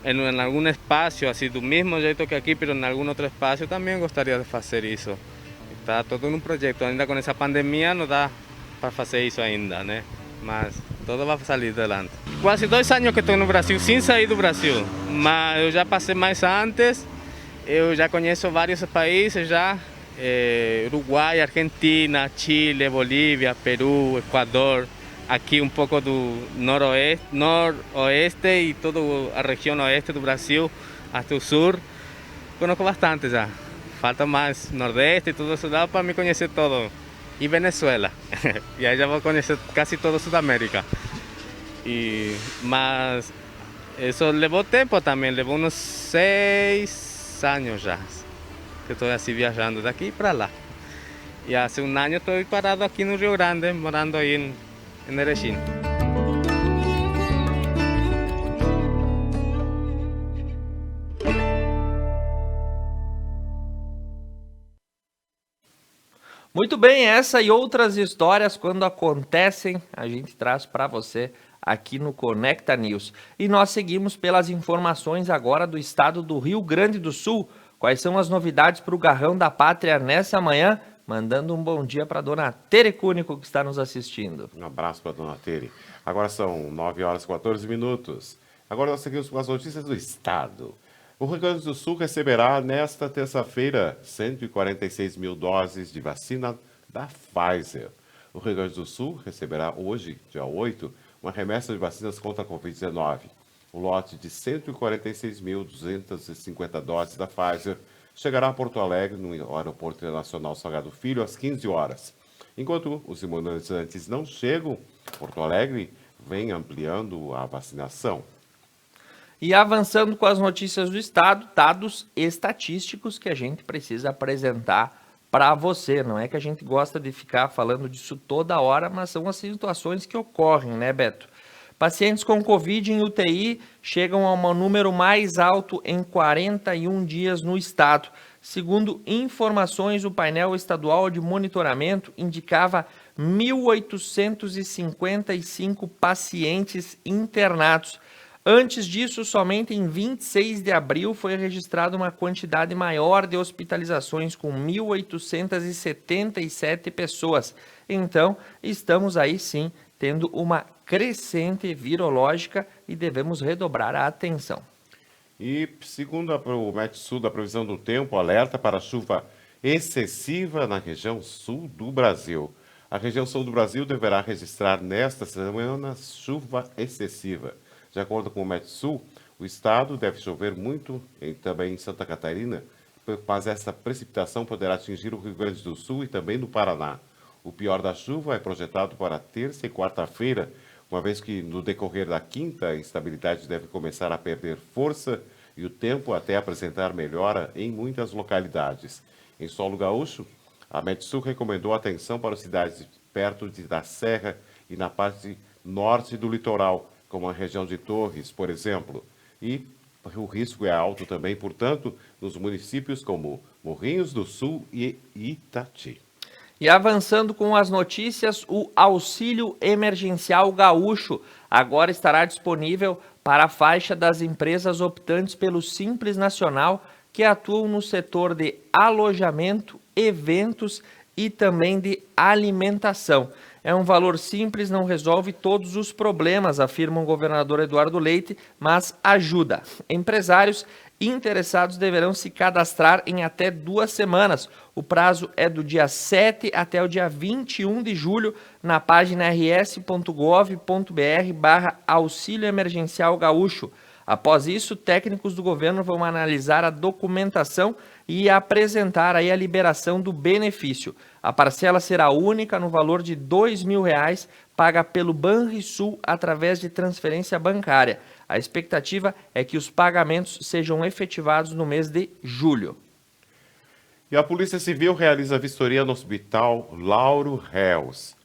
em algum espaço, assim, do mesmo jeito que aqui, mas em algum outro espaço também gostaria de fazer isso. Está todo num projeto, ainda com essa pandemia não dá para fazer isso ainda, né? Mas tudo vai sair adelante. Quase 2 anos que estou no Brasil, sem sair do Brasil, mas eu já passei mais antes, eu já conheço vários países já, Uruguai, Argentina, Chile, Bolívia, Peru, Equador, aqui um pouco do noroeste e toda a região oeste do Brasil, até o sul, conheço bastante já. Falta mais Nordeste e tudo isso dá para me conhecer todo. E Venezuela. E aí já vou conhecer quase toda a Sudamérica. Mas isso levou tempo também, levou uns 6 anos já. Que estou assim viajando daqui para lá. E há 1 ano estou parado aqui no Rio Grande, morando aí em Erechim. Muito bem, essa e outras histórias, quando acontecem, a gente traz para você aqui no Conecta News. E nós seguimos pelas informações agora do estado do Rio Grande do Sul. Quais são as novidades para o Garrão da Pátria nessa manhã? Mandando um bom dia para a dona Tere Cúnico, que está nos assistindo. Um abraço para a dona Tere. Agora são 9h14. Agora nós seguimos com as notícias do estado. O Rio Grande do Sul receberá nesta terça-feira 146 mil doses de vacina da Pfizer. O Rio Grande do Sul receberá hoje, dia 8, uma remessa de vacinas contra a Covid-19. O lote de 146.250 doses da Pfizer chegará a Porto Alegre, no Aeroporto Internacional Salgado Filho, às 15 horas. Enquanto os imunizantes não chegam, Porto Alegre vem ampliando a vacinação. E avançando com as notícias do estado, dados estatísticos que a gente precisa apresentar para você. Não é que a gente gosta de ficar falando disso toda hora, mas são as situações que ocorrem, né, Beto? Pacientes com Covid em UTI chegam a um número mais alto em 41 dias no estado. Segundo informações, o painel estadual de monitoramento indicava 1.855 pacientes internados. Antes disso, somente em 26 de abril foi registrada uma quantidade maior de hospitalizações, com 1.877 pessoas. Então, estamos aí sim tendo uma crescente virológica e devemos redobrar a atenção. E segundo o Metsul da previsão do tempo, alerta para chuva excessiva na região sul do Brasil. A região sul do Brasil deverá registrar nesta semana chuva excessiva. De acordo com o Metsul, o estado deve chover muito também em Santa Catarina, mas essa precipitação poderá atingir o Rio Grande do Sul e também no Paraná. O pior da chuva é projetado para terça e quarta-feira, uma vez que no decorrer da quinta a instabilidade deve começar a perder força e o tempo até apresentar melhora em muitas localidades. Em solo gaúcho, a Metsul recomendou atenção para as cidades perto da Serra e na parte norte do litoral, como a região de Torres, por exemplo. E o risco é alto também, portanto, nos municípios como Morrinhos do Sul e Itati. E avançando com as notícias, o Auxílio Emergencial Gaúcho agora estará disponível para a faixa das empresas optantes pelo Simples Nacional, que atuam no setor de alojamento, eventos e também de alimentação. É um valor simples, não resolve todos os problemas, afirma o governador Eduardo Leite, mas ajuda. Empresários interessados deverão se cadastrar em até 2 semanas. O prazo é do dia 7 até o dia 21 de julho na página rs.gov.br/Auxílio Emergencial Gaúcho. Após isso, técnicos do governo vão analisar a documentação e apresentar aí a liberação do benefício. A parcela será única no valor de R$ 2.000, paga pelo Banrisul através de transferência bancária. A expectativa é que os pagamentos sejam efetivados no mês de julho. E a Polícia Civil realiza vistoria no Hospital Lauro Reus.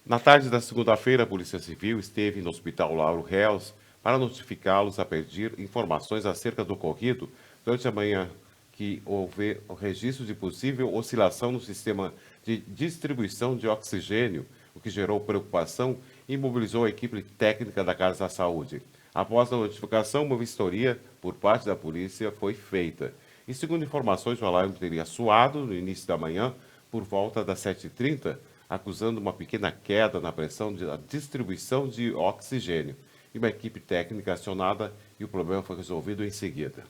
Na tarde da segunda-feira, a Polícia Civil esteve no Hospital Lauro Reus para notificá-los a pedir informações acerca do ocorrido durante a manhã, que houve o registro de possível oscilação no sistema de distribuição de oxigênio, o que gerou preocupação e mobilizou a equipe técnica da Casa da Saúde. Após a notificação, uma vistoria por parte da polícia foi feita. E segundo informações, o alarme teria soado no início da manhã, por volta das 7h30, acusando uma pequena queda na pressão da distribuição de oxigênio. E uma equipe técnica acionada e o problema foi resolvido em seguida.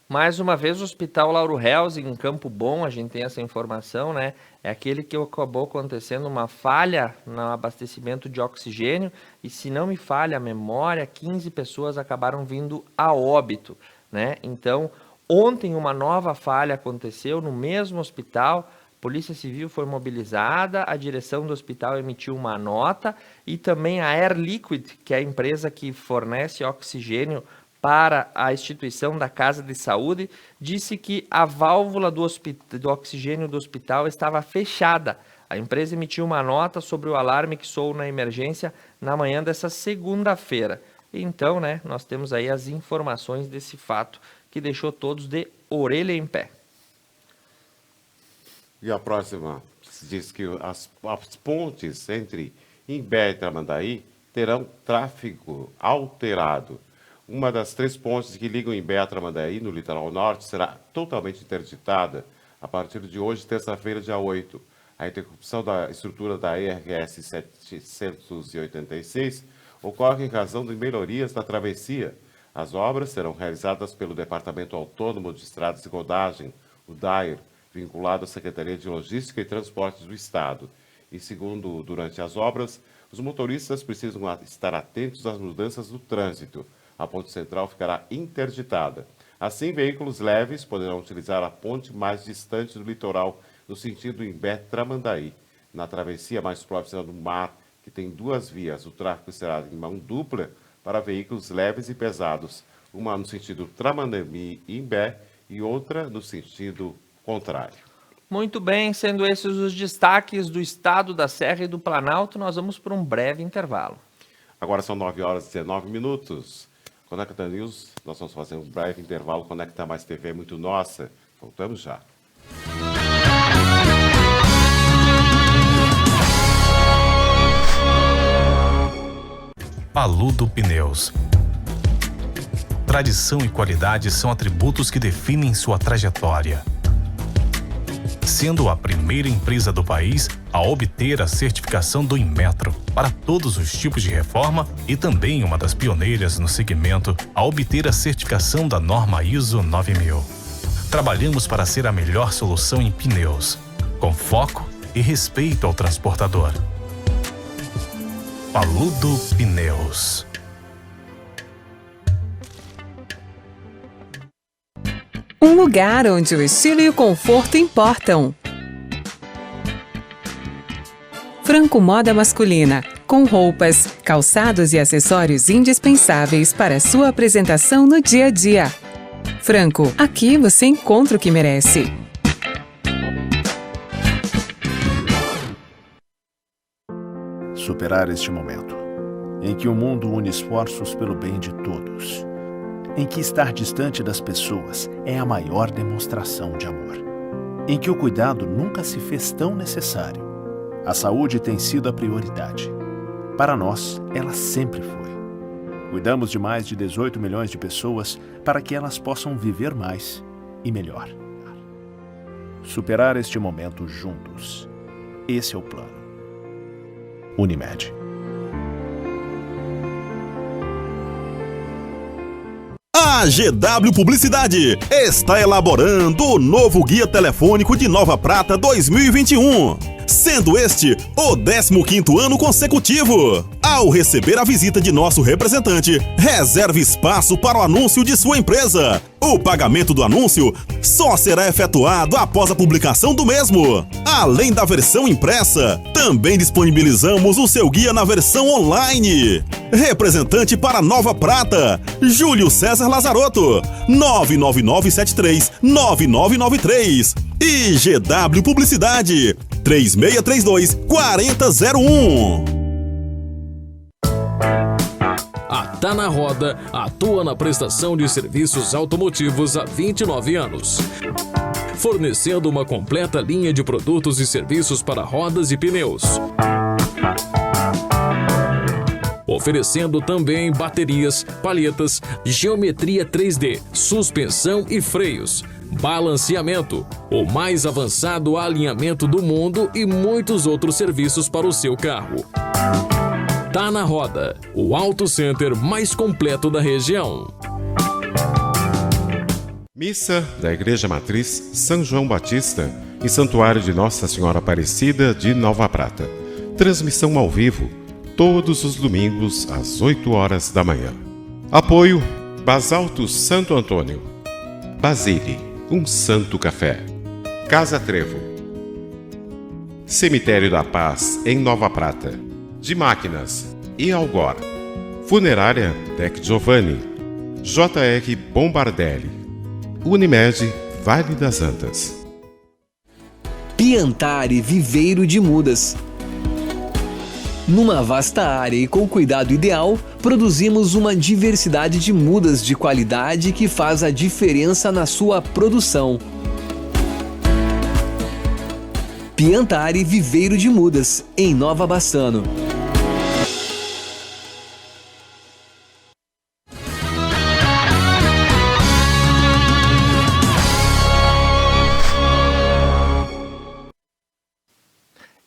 Mais uma vez, o Hospital Lauro Helz, em Campo Bom, a gente tem essa informação, né? É aquele que acabou acontecendo uma falha no abastecimento de oxigênio e, se não me falha a memória, 15 pessoas acabaram vindo a óbito, né? Então, ontem uma nova falha aconteceu no mesmo hospital. A Polícia Civil foi mobilizada, a direção do hospital emitiu uma nota e também a Air Liquid, que é a empresa que fornece oxigênio para a instituição da Casa de Saúde, disse que a válvula do oxigênio do hospital estava fechada. A empresa emitiu uma nota sobre o alarme que soou na emergência na manhã dessa segunda-feira. Então, né, nós temos aí as informações desse fato que deixou todos de orelha em pé. E a próxima diz que as pontes entre Imbé e Tramandaí terão tráfego alterado. Uma das 3 pontes que ligam Imbé a Tramandaí, no litoral norte, será totalmente interditada a partir de hoje, terça-feira, dia 8. A interrupção da estrutura da ERS 786 ocorre em razão de melhorias da travessia. As obras serão realizadas pelo Departamento Autônomo de Estradas e Rodagem, o DAER, vinculado à Secretaria de Logística e Transportes do Estado. E segundo, durante as obras, os motoristas precisam estar atentos às mudanças do trânsito. A ponte central ficará interditada. Assim, veículos leves poderão utilizar a ponte mais distante do litoral, no sentido Imbé-Tramandaí. Na travessia mais próxima do mar, que tem 2 vias, o tráfego será em mão dupla para veículos leves e pesados, uma no sentido Tramandaí-Imbé e outra no sentido contrário. Muito bem, sendo esses os destaques do estado da Serra e do Planalto, nós vamos para um breve intervalo. Agora são 9h19. Conecta News, nós vamos fazer um breve intervalo. Conecta Mais TV é muito nossa. Voltamos já. Paludo Pneus. Tradição e qualidade são atributos que definem sua trajetória. Sendo a primeira empresa do país a obter a certificação do Inmetro para todos os tipos de reforma e também uma das pioneiras no segmento a obter a certificação da norma ISO 9000. Trabalhamos para ser a melhor solução em pneus, com foco e respeito ao transportador. Paludo Pneus. Um lugar onde o estilo e o conforto importam. Franco Moda Masculina, com roupas, calçados e acessórios indispensáveis para a sua apresentação no dia a dia. Franco, aqui você encontra o que merece. Superar este momento, em que o mundo une esforços pelo bem de todos, em que estar distante das pessoas é a maior demonstração de amor, em que o cuidado nunca se fez tão necessário. A saúde tem sido a prioridade. Para nós, ela sempre foi. Cuidamos de mais de 18 milhões de pessoas para que elas possam viver mais e melhor. Superar este momento juntos. Esse é o plano. Unimed. A GW Publicidade está elaborando o novo Guia Telefônico de Nova Prata 2021, sendo este o 15º ano consecutivo. Ao receber a visita de nosso representante, reserve espaço para o anúncio de sua empresa. O pagamento do anúncio só será efetuado após a publicação do mesmo. Além da versão impressa, também disponibilizamos o seu guia na versão online. Representante para Nova Prata, Júlio César Lazarotto, 99973-9993. E GW Publicidade, 3632-4001. A Tá Na Roda atua na prestação de serviços automotivos há 29 anos, fornecendo uma completa linha de produtos e serviços para rodas e pneus. oferecendo também baterias, palhetas, geometria 3D, suspensão e freios, balanceamento, o mais avançado alinhamento do mundo e muitos outros serviços para o seu carro. Tá na Roda, o Auto Center mais completo da região. Missa da Igreja Matriz São João Batista e Santuário de Nossa Senhora Aparecida de Nova Prata. Transmissão ao vivo, todos os domingos às 8 horas da manhã. Apoio Basalto Santo Antônio, Basile, um santo café, Casa Trevo, Cemitério da Paz em Nova Prata, de Máquinas e Algor, Funerária Tec Giovanni, JR Bombardelli, Unimed Vale das Antas. Piantari Viveiro de Mudas. Numa vasta área e com cuidado ideal, produzimos uma diversidade de mudas de qualidade que faz a diferença na sua produção. Piantari Viveiro de Mudas, em Nova Bassano.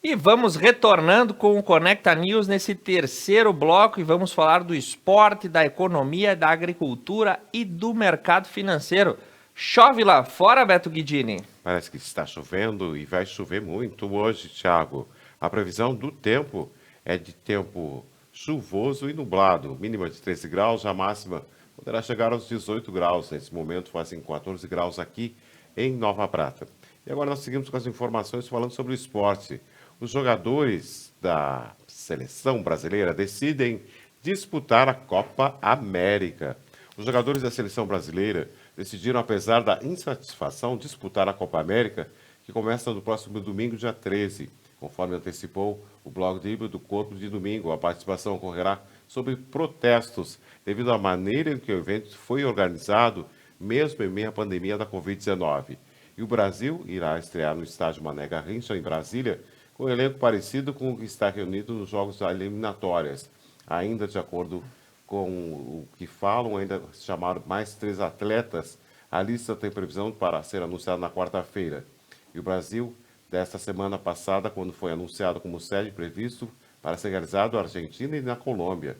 E vamos retornando com o Conecta News nesse terceiro bloco e vamos falar do esporte, da economia, da agricultura e do mercado financeiro. Chove lá fora, Beto Guidini? Parece que está chovendo e vai chover muito hoje, Thiago. A previsão do tempo é de tempo chuvoso e nublado. Mínima de 13 graus, a máxima poderá chegar aos 18 graus. Nesse momento fazem 14 graus aqui em Nova Prata. E agora nós seguimos com as informações falando sobre o esporte. Os jogadores da seleção brasileira decidem disputar a Copa América. Os jogadores da seleção brasileira decidiram, apesar da insatisfação, disputar a Copa América, que começa no próximo domingo, dia 13. Conforme antecipou o blog do Corpo de Domingo, a participação ocorrerá sob protestos devido à maneira em que o evento foi organizado, mesmo em meio à pandemia da Covid-19. E o Brasil irá estrear no estádio Mané Garrincha, em Brasília, com um elenco parecido com o que está reunido nos jogos eliminatórias. Ainda de acordo com o que falam, ainda chamaram mais 3 atletas. A lista tem previsão para ser anunciada na quarta-feira. E o Brasil, desta semana passada, quando foi anunciado como sede previsto para ser realizado na Argentina e na Colômbia.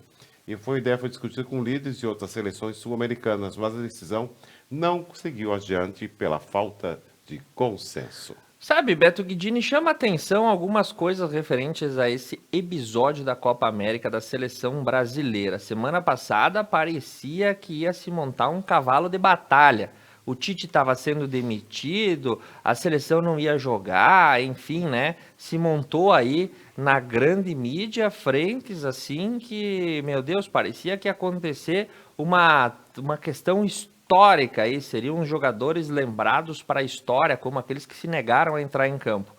E a ideia foi discutida com líderes de outras seleções sul-americanas, mas a decisão não seguiu adiante pela falta de consenso. Sabe, Beto Guidini, chama atenção algumas coisas referentes a esse episódio da Copa América da seleção brasileira. Semana passada parecia que ia se montar um cavalo de batalha. O Tite estava sendo demitido, a seleção não ia jogar, enfim, né? Se montou aí na grande mídia frentes assim que, meu Deus, parecia que ia acontecer uma questão histórica aí, seriam jogadores lembrados para a história, como aqueles que se negaram a entrar em campo.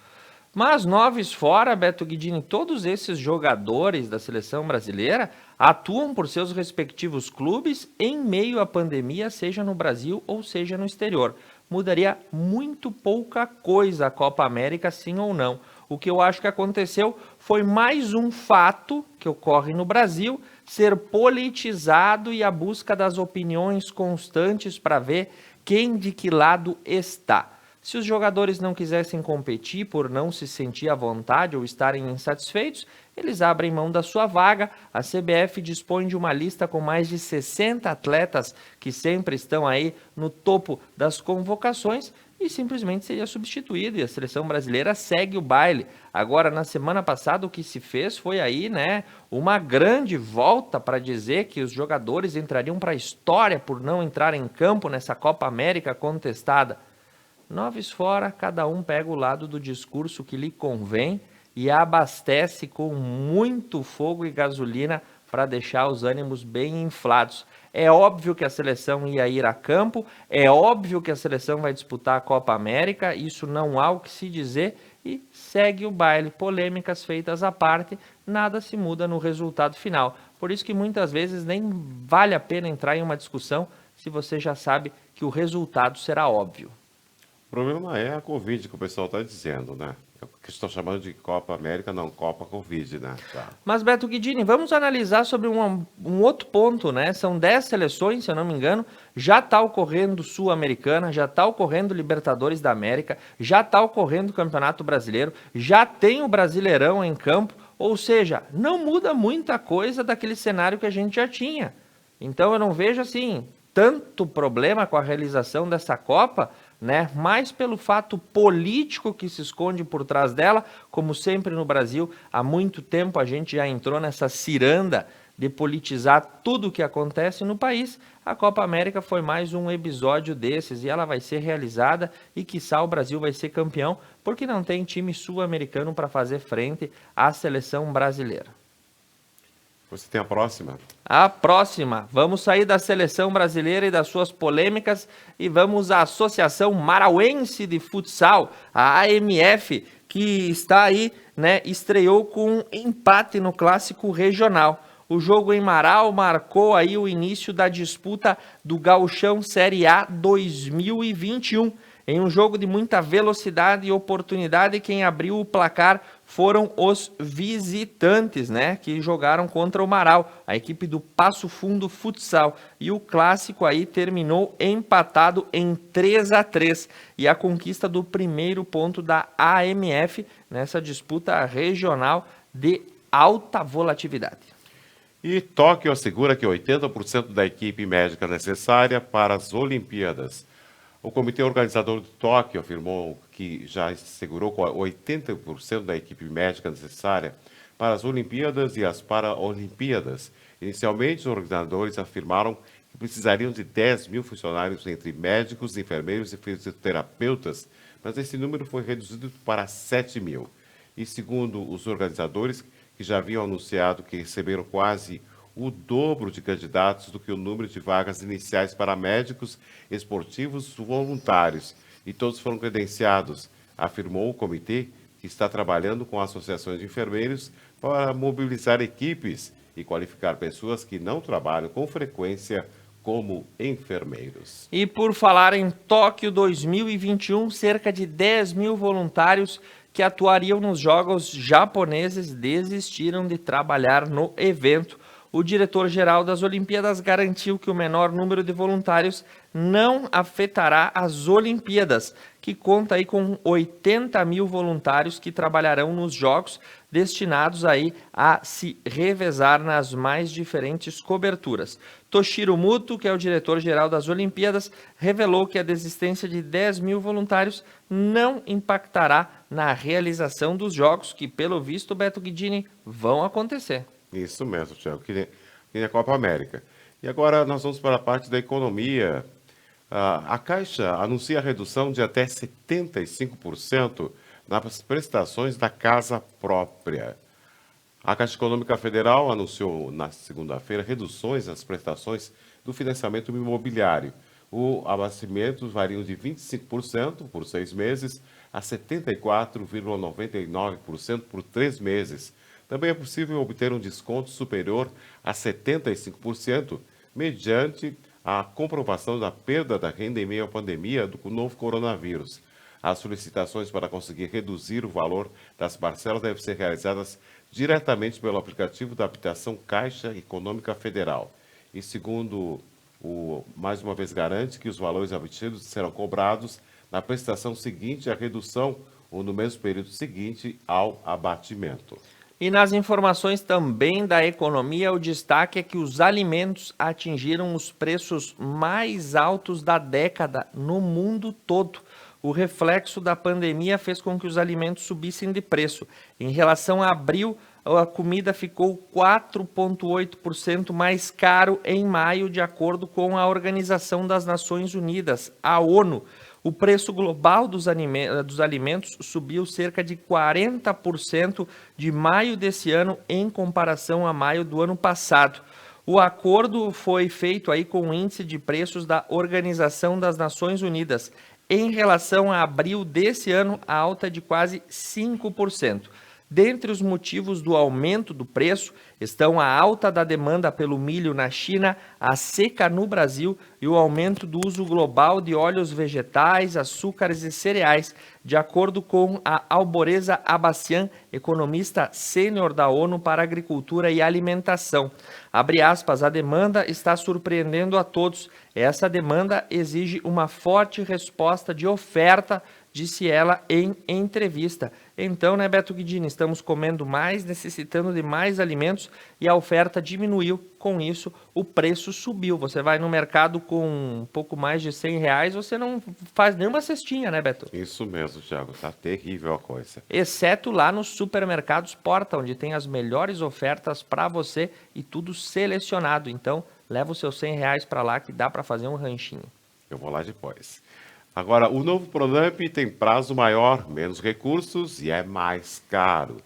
Mas noves fora, Beto Guidini, todos esses jogadores da seleção brasileira atuam por seus respectivos clubes em meio à pandemia, seja no Brasil ou seja no exterior. Mudaria muito pouca coisa a Copa América, sim ou não. O que eu acho que aconteceu foi mais um fato que ocorre no Brasil ser politizado e a busca das opiniões constantes para ver quem de que lado está. Se os jogadores não quisessem competir por não se sentir à vontade ou estarem insatisfeitos, eles abrem mão da sua vaga. A CBF dispõe de uma lista com mais de 60 atletas que sempre estão aí no topo das convocações e simplesmente seria substituído e a seleção brasileira segue o baile. Agora, na semana passada, o que se fez foi aí, né, uma grande volta para dizer que os jogadores entrariam para a história por não entrar em campo nessa Copa América contestada. Noves fora, cada um pega o lado do discurso que lhe convém e abastece com muito fogo e gasolina para deixar os ânimos bem inflados. É óbvio que a seleção ia ir a campo, é óbvio que a seleção vai disputar a Copa América, isso não há o que se dizer e segue o baile. Polêmicas feitas à parte, nada se muda no resultado final. Por isso que muitas vezes nem vale a pena entrar em uma discussão se você já sabe que o resultado será óbvio. O problema é a Covid que o pessoal está dizendo, né? que estão chamando de Copa América, não, Copa Covid, né? Tá. Mas, Beto Guidini, vamos analisar sobre um outro ponto, né? São 10 seleções, se eu não me engano, já está ocorrendo Sul-Americana, já está ocorrendo Libertadores da América, já está ocorrendo Campeonato Brasileiro, já tem o Brasileirão em campo, ou seja, não muda muita coisa daquele cenário que a gente já tinha. Então eu não vejo, assim, tanto problema com a realização dessa Copa, né? Mais pelo fato político que se esconde por trás dela, como sempre no Brasil, há muito tempo a gente já entrou nessa ciranda de politizar tudo o que acontece no país. A Copa América foi mais um episódio desses e ela vai ser realizada e quiçá o Brasil vai ser campeão, porque não tem time sul-americano para fazer frente à seleção brasileira. Você tem a próxima? A próxima. Vamos sair da seleção brasileira e das suas polêmicas e vamos à Associação Marauense de Futsal, a AMF, que está aí, né, estreou com um empate no clássico regional. O jogo em Marau marcou aí o início da disputa do Gauchão Série A 2021. Em um jogo de muita velocidade e oportunidade, quem abriu o placar foram os visitantes, né, que jogaram contra o Marau, a equipe do Passo Fundo Futsal. E o clássico aí terminou empatado em 3-3. E a conquista do primeiro ponto da AMF nessa disputa regional de alta volatilidade. E Tóquio assegura que 80% da equipe médica necessária para as Olimpíadas. O comitê organizador de Tóquio afirmou que já assegurou 80% da equipe médica necessária para as Olimpíadas e as Paralimpíadas. Inicialmente, os organizadores afirmaram que precisariam de 10 mil funcionários entre médicos, enfermeiros e fisioterapeutas, mas esse número foi reduzido para 7 mil. E segundo os organizadores, que já haviam anunciado que receberam quase o dobro de candidatos do que o número de vagas iniciais para médicos, esportivos voluntários, e todos foram credenciados, afirmou o comitê, que está trabalhando com associações de enfermeiros para mobilizar equipes e qualificar pessoas que não trabalham com frequência como enfermeiros. E por falar em Tóquio 2021, cerca de 10 mil voluntários que atuariam nos Jogos japoneses desistiram de trabalhar no evento. O diretor-geral das Olimpíadas garantiu que o menor número de voluntários não afetará as Olimpíadas, que conta aí com 80 mil voluntários que trabalharão nos Jogos, destinados aí a se revezar nas mais diferentes coberturas. Toshiro Muto, que é o diretor-geral das Olimpíadas, revelou que a desistência de 10 mil voluntários não impactará na realização dos Jogos, que, pelo visto, Beto Guidini, vão acontecer. Isso mesmo, Thiago, que nem a Copa América. E agora nós vamos para a parte da economia. A Caixa anuncia a redução de até 75% nas prestações da casa própria. A Caixa Econômica Federal anunciou na segunda-feira reduções nas prestações do financiamento imobiliário. O abastecimento varia de 25% por 6 meses a 74,99% por 3 meses. Também é possível obter um desconto superior a 75%, mediante a comprovação da perda da renda em meio à pandemia do novo coronavírus. As solicitações para conseguir reduzir o valor das parcelas devem ser realizadas diretamente pelo aplicativo da habitação Caixa Econômica Federal. E segundo mais uma vez garante que os valores obtidos serão cobrados na prestação seguinte à redução ou no mesmo período seguinte ao abatimento. E nas informações também da economia, o destaque é que os alimentos atingiram os preços mais altos da década no mundo todo. O reflexo da pandemia fez com que os alimentos subissem de preço. Em relação a abril, a comida ficou 4,8% mais caro em maio, de acordo com a Organização das Nações Unidas, a ONU. O preço global dos alimentos subiu cerca de 40% de maio desse ano em comparação a maio do ano passado. O acordo foi feito aí com o índice de preços da Organização das Nações Unidas. Em relação a abril desse ano, a alta é de quase 5%. Dentre os motivos do aumento do preço estão a alta da demanda pelo milho na China, a seca no Brasil e o aumento do uso global de óleos vegetais, açúcares e cereais, de acordo com a Alboreza Abassian, economista sênior da ONU para Agricultura e Alimentação. Abre aspas, a demanda está surpreendendo a todos. Essa demanda exige uma forte resposta de oferta, disse ela em entrevista. Então, né, Beto Guidini, estamos comendo mais, necessitando de mais alimentos e a oferta diminuiu. Com isso, o preço subiu. Você vai no mercado com um pouco mais de R$100, você não faz nenhuma cestinha, né, Beto? Isso mesmo, Thiago. Tá terrível a coisa. Exceto lá nos supermercados Porta, onde tem as melhores ofertas para você e tudo selecionado. Então, leva os seus R$100 para lá que dá para fazer um ranchinho. Eu vou lá depois. Agora, o novo Pronamp tem prazo maior, menos recursos e é mais caro.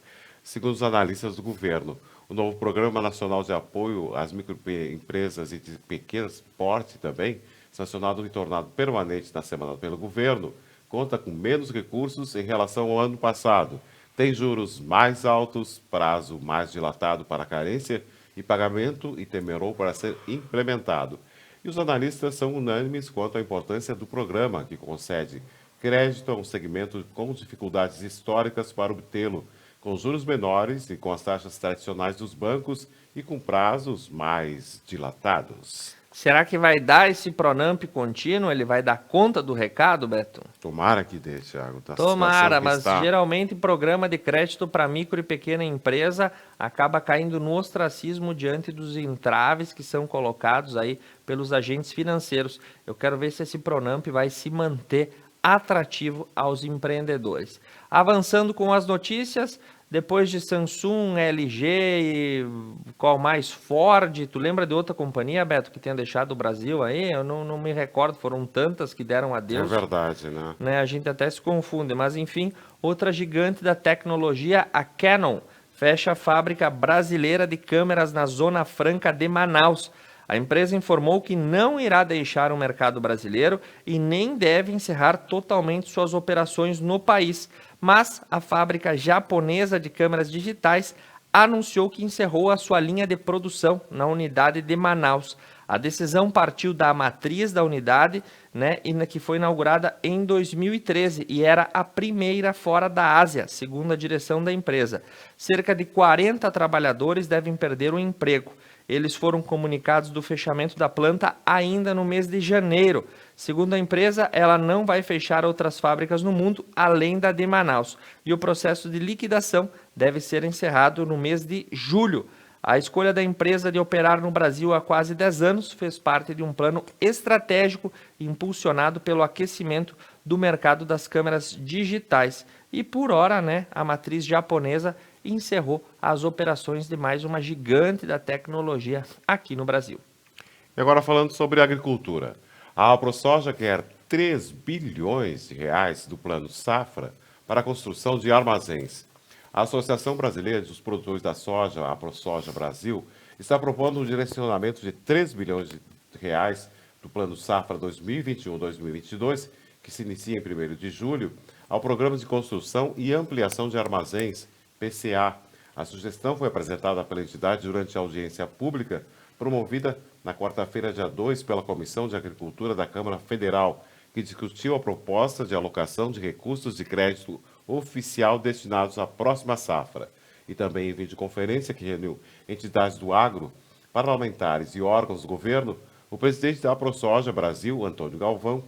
Segundo os analistas do governo, o novo Programa Nacional de Apoio às Microempresas e de Pequeno Porte também, sancionado e tornado permanente na semana pelo governo, conta com menos recursos em relação ao ano passado. Tem juros mais altos, prazo mais dilatado para carência e pagamento e demorou para ser implementado. E os analistas são unânimes quanto à importância do programa, que concede crédito a um segmento com dificuldades históricas para obtê-lo, com juros menores e com as taxas tradicionais dos bancos e com prazos mais dilatados. Será que vai dar esse Pronamp contínuo? Ele vai dar conta do recado, Beto? Tomara que dê, Thiago. Tomara, mas geralmente programa de crédito para micro e pequena empresa acaba caindo no ostracismo diante dos entraves que são colocados aí pelos agentes financeiros. Eu quero ver se esse Pronamp vai se manter atrativo aos empreendedores. Avançando com as notícias, depois de Samsung, LG e qual mais? Ford, tu lembra de outra companhia, Beto, que tenha deixado o Brasil aí? Eu não me recordo, foram tantas que deram adeus. É verdade, né? A gente até se confunde, mas enfim, outra gigante da tecnologia, a Canon, fecha a fábrica brasileira de câmeras na Zona Franca de Manaus. A empresa informou que não irá deixar o mercado brasileiro e nem deve encerrar totalmente suas operações no país, mas a fábrica japonesa de câmeras digitais anunciou que encerrou a sua linha de produção na unidade de Manaus. A decisão partiu da matriz da unidade, que foi inaugurada em 2013 e era a primeira fora da Ásia, segundo a direção da empresa. Cerca de 40 trabalhadores devem perder o emprego. Eles foram comunicados do fechamento da planta ainda no mês de janeiro. Segundo a empresa, ela não vai fechar outras fábricas no mundo, além da de Manaus. E o processo de liquidação deve ser encerrado no mês de julho. A escolha da empresa de operar no Brasil há quase 10 anos fez parte de um plano estratégico impulsionado pelo aquecimento do mercado das câmeras digitais. E por hora, a matriz japonesa encerrou as operações de mais uma gigante da tecnologia aqui no Brasil. E agora falando sobre agricultura. A AproSoja quer 3 bilhões de reais do Plano Safra para a construção de armazéns. A Associação Brasileira dos Produtores da Soja, a AproSoja Brasil, está propondo um direcionamento de 3 bilhões de reais do Plano Safra 2021-2022, que se inicia em 1º de julho, ao Programa de Construção e Ampliação de Armazéns, PCA. A sugestão foi apresentada pela entidade durante a audiência pública promovida na quarta-feira, dia 2, pela Comissão de Agricultura da Câmara Federal, que discutiu a proposta de alocação de recursos de crédito oficial destinados à próxima safra. E também em videoconferência que reuniu entidades do agro, parlamentares e órgãos do governo, o presidente da AproSoja Brasil, Antônio Galvão,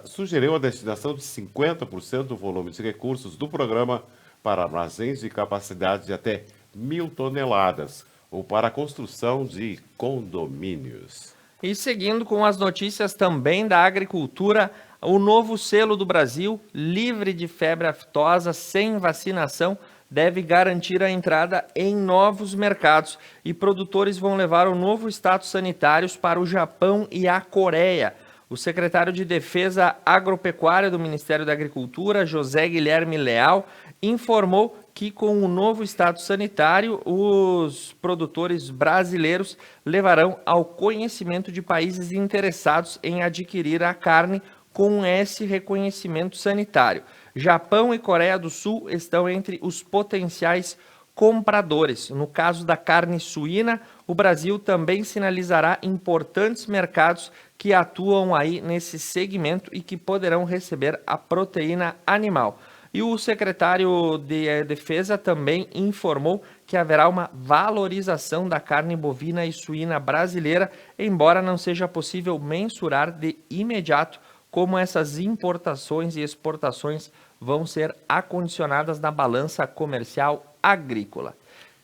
sugeriu a destinação de 50% do volume de recursos do programa para armazéns de capacidade de até 1.000 toneladas, ou para a construção de condomínios. E seguindo com as notícias também da agricultura, o novo selo do Brasil, livre de febre aftosa, sem vacinação, deve garantir a entrada em novos mercados. E produtores vão levar o novo status sanitário para o Japão e a Coreia. O secretário de Defesa Agropecuária do Ministério da Agricultura, José Guilherme Leal, informou que com o novo status sanitário, os produtores brasileiros levarão ao conhecimento de países interessados em adquirir a carne com esse reconhecimento sanitário. Japão e Coreia do Sul estão entre os potenciais compradores. No caso da carne suína, o Brasil também sinalizará importantes mercados que atuam aí nesse segmento e que poderão receber a proteína animal. E o secretário de Defesa também informou que haverá uma valorização da carne bovina e suína brasileira, embora não seja possível mensurar de imediato como essas importações e exportações vão ser acondicionadas na balança comercial agrícola.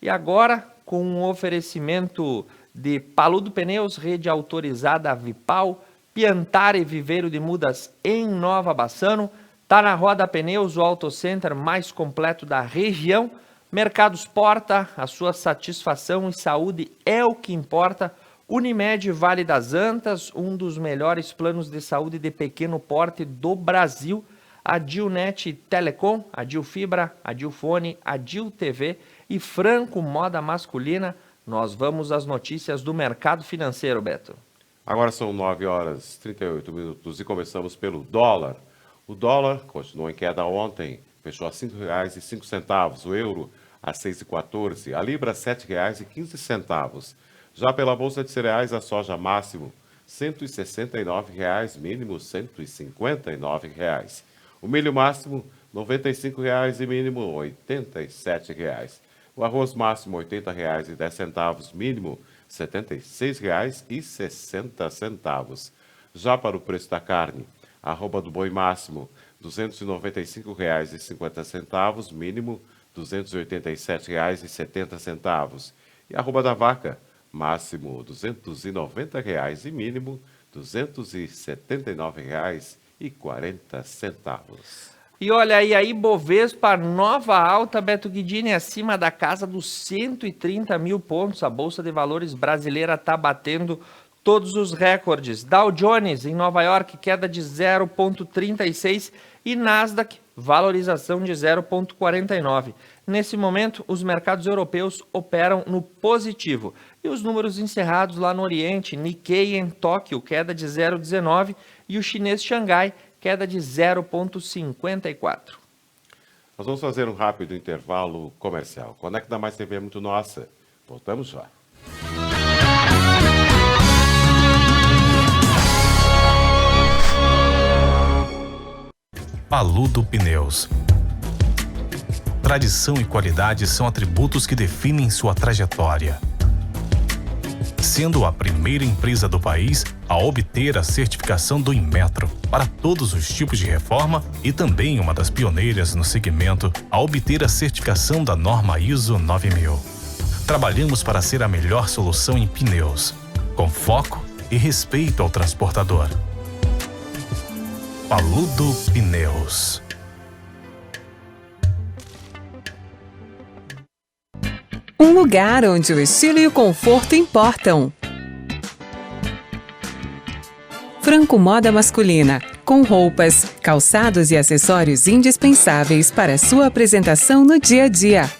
E agora, com um oferecimento de Paludo Pneus, rede autorizada Vipal, Piantare Viveiro de Mudas em Nova Bassano, tá na Roda Pneus, o Auto Center mais completo da região. Mercados Porta, a sua satisfação e saúde é o que importa. Unimed Vale das Antas, um dos melhores planos de saúde de pequeno porte do Brasil. A Dilnet Telecom, a Dilfibra, a Dilfone, a Dil TV e Franco Moda Masculina. Nós vamos às notícias do mercado financeiro, Beto. Agora são 9h38 e começamos pelo dólar. O dólar continuou em queda ontem, fechou a R$ 5,05. O euro a 6,14. A libra a R$ 7,15. Já pela bolsa de cereais, a soja máximo R$ 169,00, mínimo R$ 159,00. O milho máximo R$ 95,00 e mínimo R$ 87,00. O arroz máximo R$ 80,10, mínimo R$ 76,60. Já para o preço da carne, a arroba do boi máximo R$ 295,50, mínimo R$ 287,70. E a arroba da vaca, máximo R$ 290,00 e mínimo R$ 279,40. E olha aí, a Ibovespa, nova alta, Beto Guidini, acima da casa dos 130 mil pontos. A Bolsa de Valores brasileira está batendo todos os recordes. Dow Jones, em Nova York, queda de 0,36 e Nasdaq, valorização de 0,49. Nesse momento, os mercados europeus operam no positivo. E os números encerrados lá no Oriente, Nikkei em Tóquio, queda de 0,19 e o chinês Xangai, queda de 0,54. Nós vamos fazer um rápido intervalo comercial. Conecta Mais TV é muito nossa. Voltamos já. Paludo Pneus. Tradição e qualidade são atributos que definem sua trajetória. Sendo a primeira empresa do país a obter a certificação do Inmetro para todos os tipos de reforma e também uma das pioneiras no segmento a obter a certificação da norma ISO 9000. Trabalhamos para ser a melhor solução em pneus, com foco e respeito ao transportador. Paludo Pneus. Um lugar onde o estilo e o conforto importam. Franco Moda Masculina, com roupas, calçados e acessórios indispensáveis para a sua apresentação no dia a dia.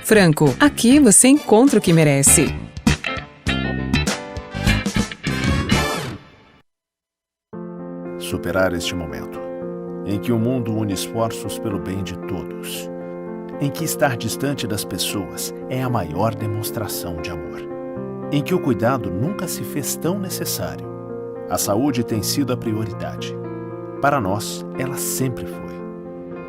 Franco, aqui você encontra o que merece. Superar este momento, em que o mundo une esforços pelo bem de todos, em que estar distante das pessoas é a maior demonstração de amor, em que o cuidado nunca se fez tão necessário. A saúde tem sido a prioridade. Para nós, ela sempre foi.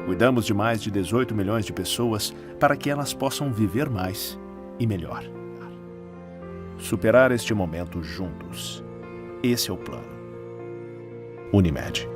Cuidamos de mais de 18 milhões de pessoas para que elas possam viver mais e melhor. Superar este momento juntos. Esse é o plano. Unimed.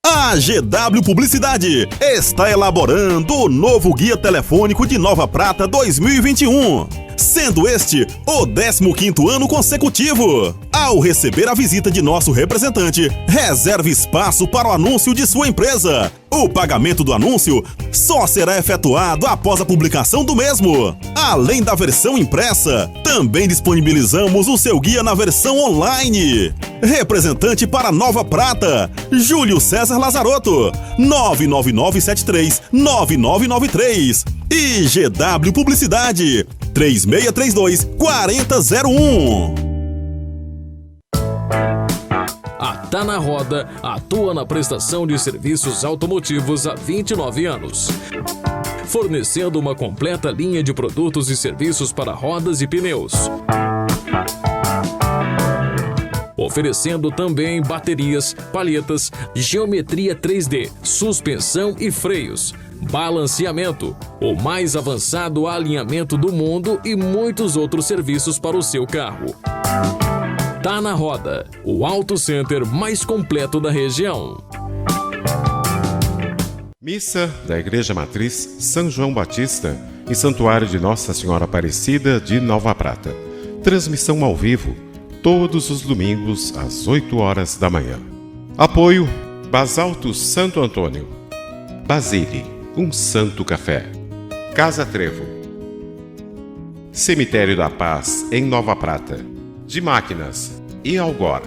A GW Publicidade está elaborando o novo Guia Telefônico de Nova Prata 2021, sendo este o 15º ano consecutivo. Ao receber a visita de nosso representante, reserve espaço para o anúncio de sua empresa. O pagamento do anúncio só será efetuado após a publicação do mesmo. Além da versão impressa, também disponibilizamos o seu guia na versão online. Representante para Nova Prata, Júlio César Lazarotto, 99973-9993. E GW Publicidade, 3632-4001. A Tá na Roda atua na prestação de serviços automotivos há 29 anos. Fornecendo uma completa linha de produtos e serviços para rodas e pneus. Oferecendo também baterias, palhetas, geometria 3D, suspensão e freios, balanceamento, o mais avançado alinhamento do mundo e muitos outros serviços para o seu carro. Tá na Roda, o Auto Center mais completo da região. Missa da Igreja Matriz São João Batista, em Santuário de Nossa Senhora Aparecida de Nova Prata. Transmissão ao vivo, todos os domingos às 8 horas da manhã. Apoio Basalto Santo Antônio, Basile, um santo café. Casa Trevo, Cemitério da Paz em Nova Prata, de Máquinas e Algor,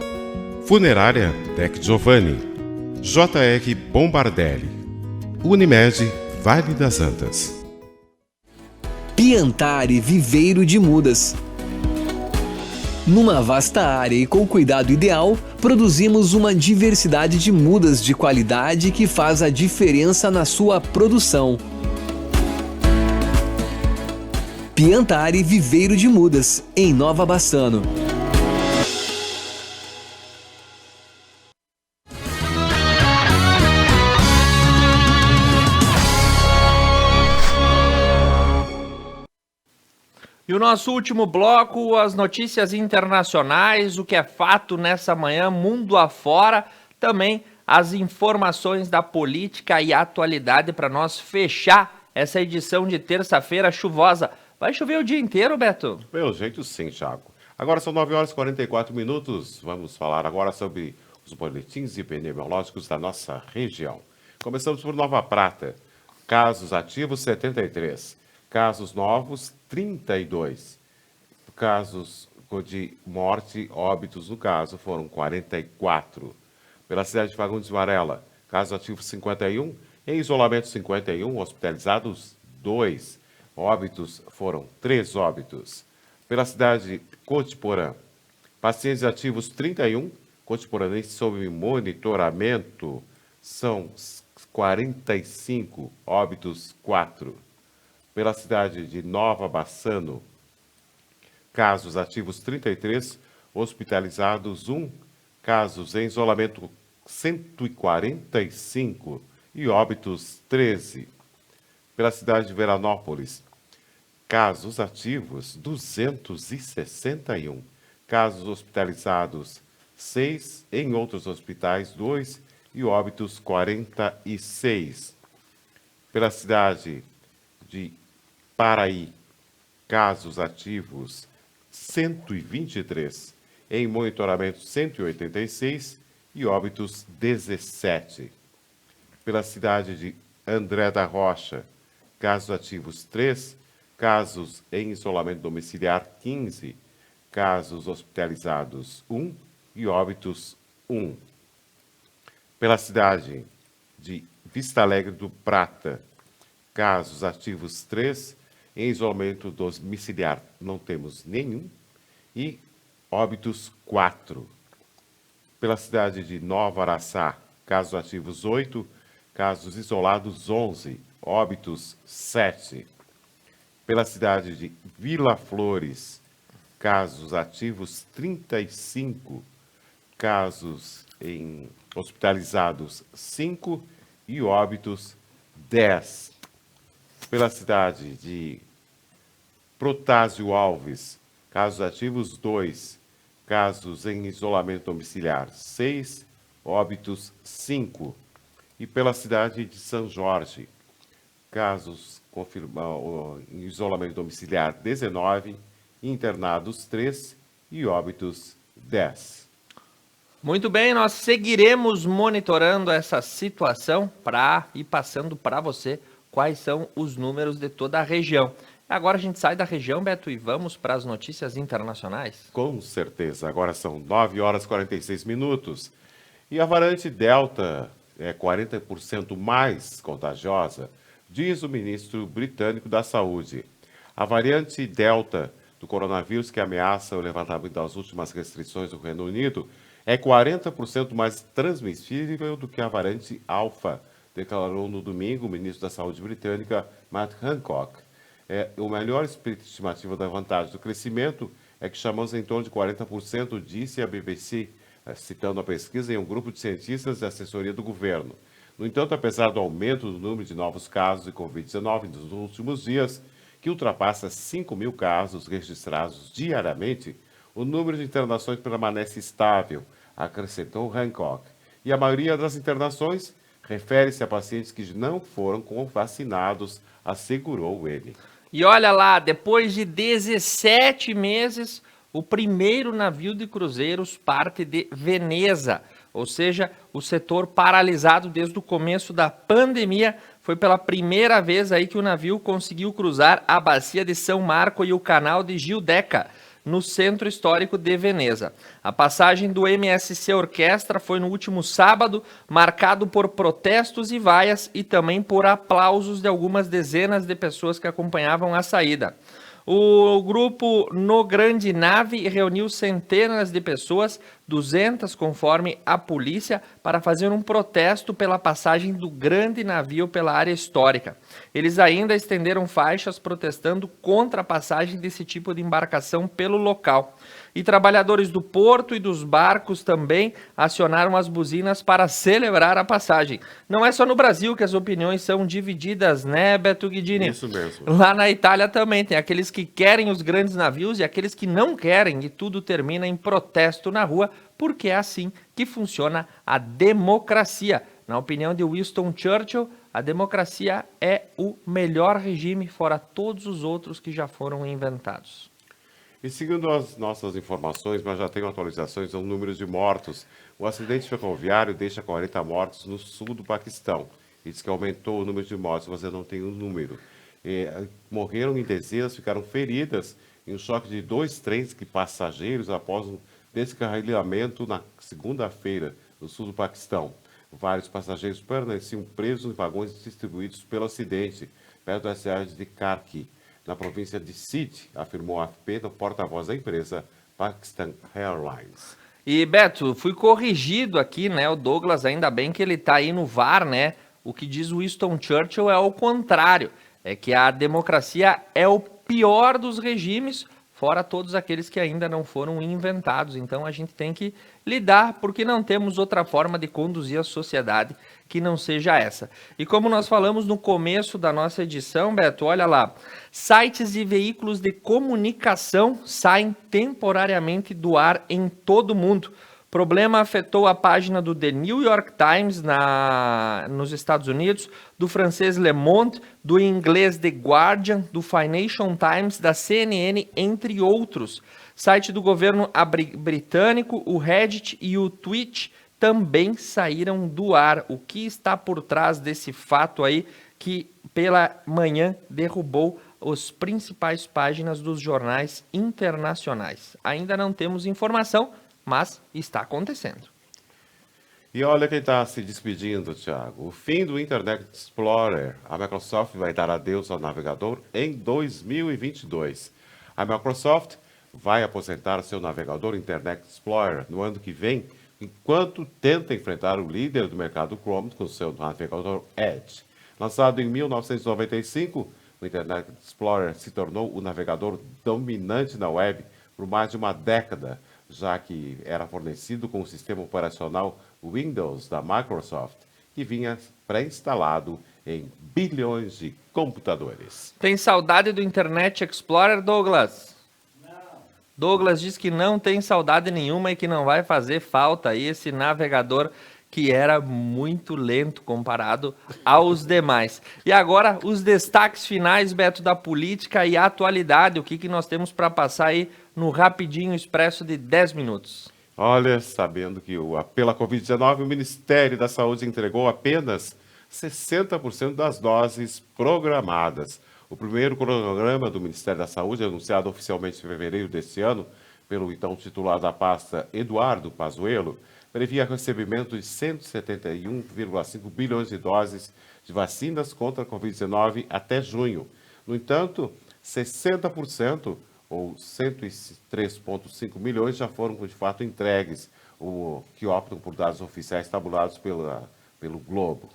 Funerária Tec Giovanni, JR Bombardelli, Unimed Vale das Antas. Piantari Viveiro de Mudas. Numa vasta área e com cuidado ideal, produzimos uma diversidade de mudas de qualidade que faz a diferença na sua produção. Piantari Viveiro de Mudas, em Nova Bassano. E o nosso último bloco, as notícias internacionais, o que é fato nessa manhã, mundo afora, também as informações da política e atualidade para nós fechar essa edição de terça-feira chuvosa. Vai chover o dia inteiro, Beto? Pelo jeito sim, Thiago. Agora são 9 horas e 44 minutos. Vamos falar agora sobre os boletins epidemiológicos da nossa região. Começamos por Nova Prata. Casos ativos, 73. Casos novos, 32. Casos de morte, óbitos no caso, foram 44. Pela cidade de Fagundes Varela, casos ativos 51, em isolamento 51, hospitalizados 2. Óbitos foram 3 óbitos. Pela cidade de Cotiporã, pacientes ativos 31, cotiporanenses sob monitoramento são 45, óbitos 4. Pela cidade de Nova Bassano, casos ativos 33, hospitalizados 1, casos em isolamento 145 e óbitos 13. Pela cidade de Veranópolis, casos ativos 261, casos hospitalizados 6, em outros hospitais 2 e óbitos 46. Pela cidade de Paraí, casos ativos 123, em monitoramento 186 e óbitos 17. Pela cidade de André da Rocha, casos ativos 3, casos em isolamento domiciliar 15, casos hospitalizados 1 e óbitos 1. Pela cidade de Vista Alegre do Prata, casos ativos 3, em isolamento domiciliar não temos nenhum e óbitos 4. Pela cidade de Nova Araçá, casos ativos 8, casos isolados 11, óbitos 7. Pela cidade de Vila Flores, casos ativos 35, casos hospitalizados 5 e óbitos 10. Pela cidade de Protásio Alves, casos ativos 2, casos em isolamento domiciliar 6, óbitos 5. E pela cidade de São Jorge, casos em isolamento domiciliar 19, internados 3 e óbitos 10. Muito bem, nós seguiremos monitorando essa situação para ir passando para você quais são os números de toda a região. Agora a gente sai da região, Beto, e vamos para as notícias internacionais. Com certeza. Agora são 9 horas e 46 minutos. E a variante Delta é 40% mais contagiosa, diz o ministro britânico da Saúde. A variante Delta do coronavírus, que ameaça o levantamento das últimas restrições do Reino Unido, é 40% mais transmissível do que a variante Alfa, declarou no domingo o ministro da Saúde britânica, Matt Hancock. A melhor estimativa da vantagem do crescimento é que chamamos em torno de 40%, disse a BBC, citando a pesquisa em um grupo de cientistas de assessoria do governo. No entanto, apesar do aumento do número de novos casos de Covid-19 nos últimos dias, que ultrapassa 5 mil casos registrados diariamente, o número de internações permanece estável, acrescentou Hancock. E a maioria das internações refere-se a pacientes que não foram vacinados, assegurou ele. E olha lá, depois de 17 meses, o primeiro navio de cruzeiros parte de Veneza, ou seja, o setor paralisado desde o começo da pandemia. Foi pela primeira vez aí que o navio conseguiu cruzar a bacia de São Marco e o canal de Giudecca, no centro histórico de Veneza. A passagem do MSC Orquestra foi no último sábado, marcado por protestos e vaias e também por aplausos de algumas dezenas de pessoas que acompanhavam a saída. O grupo No Grande Nave reuniu centenas de pessoas, 200 conforme a polícia, para fazer um protesto pela passagem do grande navio pela área histórica. Eles ainda estenderam faixas protestando contra a passagem desse tipo de embarcação pelo local. E trabalhadores do porto e dos barcos também acionaram as buzinas para celebrar a passagem. Não é só no Brasil que as opiniões são divididas, né, Beto Guidini? Isso mesmo. Lá na Itália também tem aqueles que querem os grandes navios e aqueles que não querem, e tudo termina em protesto na rua, porque é assim que funciona a democracia. Na opinião de Winston Churchill, a democracia é o melhor regime fora todos os outros que já foram inventados. E seguindo as nossas informações, mas já tenho atualizações do número de mortos. O acidente ferroviário deixa 40 mortos no sul do Paquistão. E diz que aumentou o número de mortos, mas eu não tenho o número. Morreram em dezenas, ficaram feridas em um choque de 2 trens que passageiros após um descarrilamento na segunda-feira no sul do Paquistão. Vários passageiros permaneciam presos em vagões distribuídos pelo acidente, perto da cidade de Karki, na província de Sindh, afirmou a AFP, no porta-voz da empresa Pakistan Airlines. E, Beto, fui corrigido aqui, né? O Douglas, ainda bem que ele tá aí no VAR, né? O que diz Winston Churchill é o contrário. É que a democracia é o pior dos regimes, fora todos aqueles que ainda não foram inventados. Então a gente tem que lidar, porque não temos outra forma de conduzir a sociedade que não seja essa. E como nós falamos no começo da nossa edição, Beto, olha lá, sites e veículos de comunicação saem temporariamente do ar em todo o mundo. O problema afetou a página do The New York Times nos Estados Unidos, do francês Le Monde, do inglês The Guardian, do Financial Times, da CNN, entre outros. Site do governo britânico, o Reddit e o Twitch também saíram do ar. O que está por trás desse fato aí que pela manhã derrubou as principais páginas dos jornais internacionais? Ainda não temos informação, mas está acontecendo. E olha quem está se despedindo, Thiago. O fim do Internet Explorer. A Microsoft vai dar adeus ao navegador em 2022. A Microsoft vai aposentar seu navegador Internet Explorer no ano que vem, enquanto tenta enfrentar o líder do mercado Chrome com seu navegador Edge. Lançado em 1995, o Internet Explorer se tornou o navegador dominante na web por mais de uma década, já que era fornecido com o sistema operacional Windows da Microsoft, que vinha pré-instalado em bilhões de computadores. Tem saudade do Internet Explorer, Douglas? Não. Douglas diz que não tem saudade nenhuma e que não vai fazer falta aí esse navegador que era muito lento comparado aos demais. E agora, os destaques finais, Beto, da política e atualidade. O que nós temos para passar aí no Rapidinho Expresso de 10 minutos? Olha, sabendo que pela Covid-19, o Ministério da Saúde entregou apenas 60% das doses programadas. O primeiro cronograma do Ministério da Saúde, anunciado oficialmente em fevereiro deste ano, pelo então titular da pasta, Eduardo Pazuello, previa recebimento de 171,5 bilhões de doses de vacinas contra a Covid-19 até junho. No entanto, 60%, ou 103,5 milhões, já foram de fato entregues, que optam por dados oficiais tabulados pelo Globo.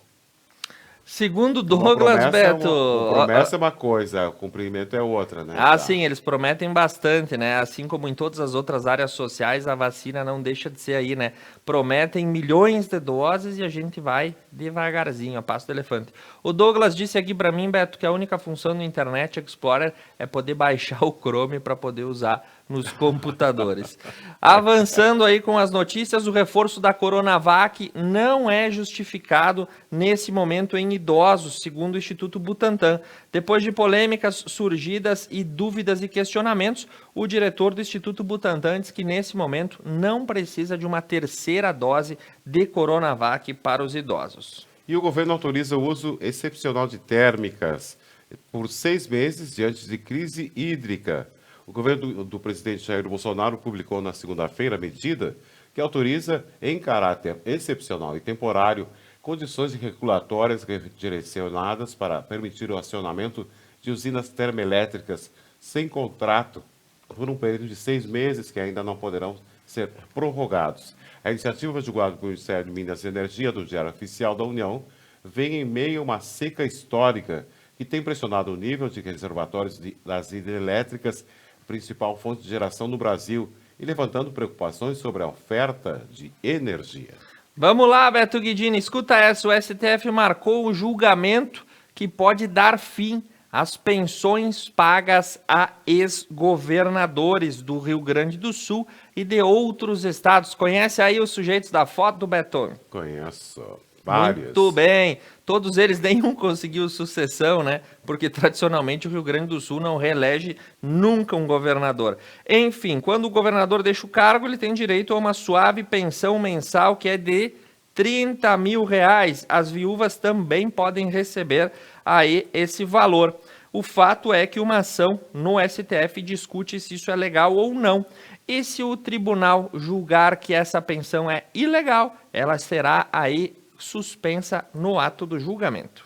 Segundo Douglas, Beto... Promessa é uma coisa, o cumprimento é outra, né? Sim, eles prometem bastante, né? Assim como em todas as outras áreas sociais, a vacina não deixa de ser aí, né? Prometem milhões de doses e a gente vai devagarzinho, a passo do elefante. O Douglas disse aqui para mim, Beto, que a única função do Internet Explorer é poder baixar o Chrome para poder usar nos computadores. Avançando aí com as notícias, o reforço da Coronavac não é justificado nesse momento em idosos, segundo o Instituto Butantan. Depois de polêmicas surgidas e dúvidas e questionamentos, o diretor do Instituto Butantan diz que nesse momento não precisa de uma terceira dose de Coronavac para os idosos. E o governo autoriza o uso excepcional de térmicas por 6 meses diante de crise hídrica. O governo do presidente Jair Bolsonaro publicou na segunda-feira a medida que autoriza, em caráter excepcional e temporário, condições regulatórias direcionadas para permitir o acionamento de usinas termoelétricas sem contrato por um período de 6 meses, que ainda não poderão ser prorrogados. A iniciativa foi divulgada pelo Ministério de Minas e Energia do Diário Oficial da União, vem em meio a uma seca histórica que tem pressionado o nível de reservatórios das hidrelétricas, principal fonte de geração no Brasil, e levantando preocupações sobre a oferta de energia. Vamos lá, Beto Guidini, escuta essa. O STF marcou o julgamento que pode dar fim às pensões pagas a ex-governadores do Rio Grande do Sul e de outros estados. Conhece aí os sujeitos da foto, Beto? Conheço. Vários. Muito bem. Todos eles, nenhum conseguiu sucessão, né? Porque tradicionalmente o Rio Grande do Sul não reelege nunca um governador. Enfim, quando o governador deixa o cargo, ele tem direito a uma suave pensão mensal que é de R$30 mil. As viúvas também podem receber aí esse valor. O fato é que uma ação no STF discute se isso é legal ou não. E se o tribunal julgar que essa pensão é ilegal, ela será aí suspensa no ato do julgamento.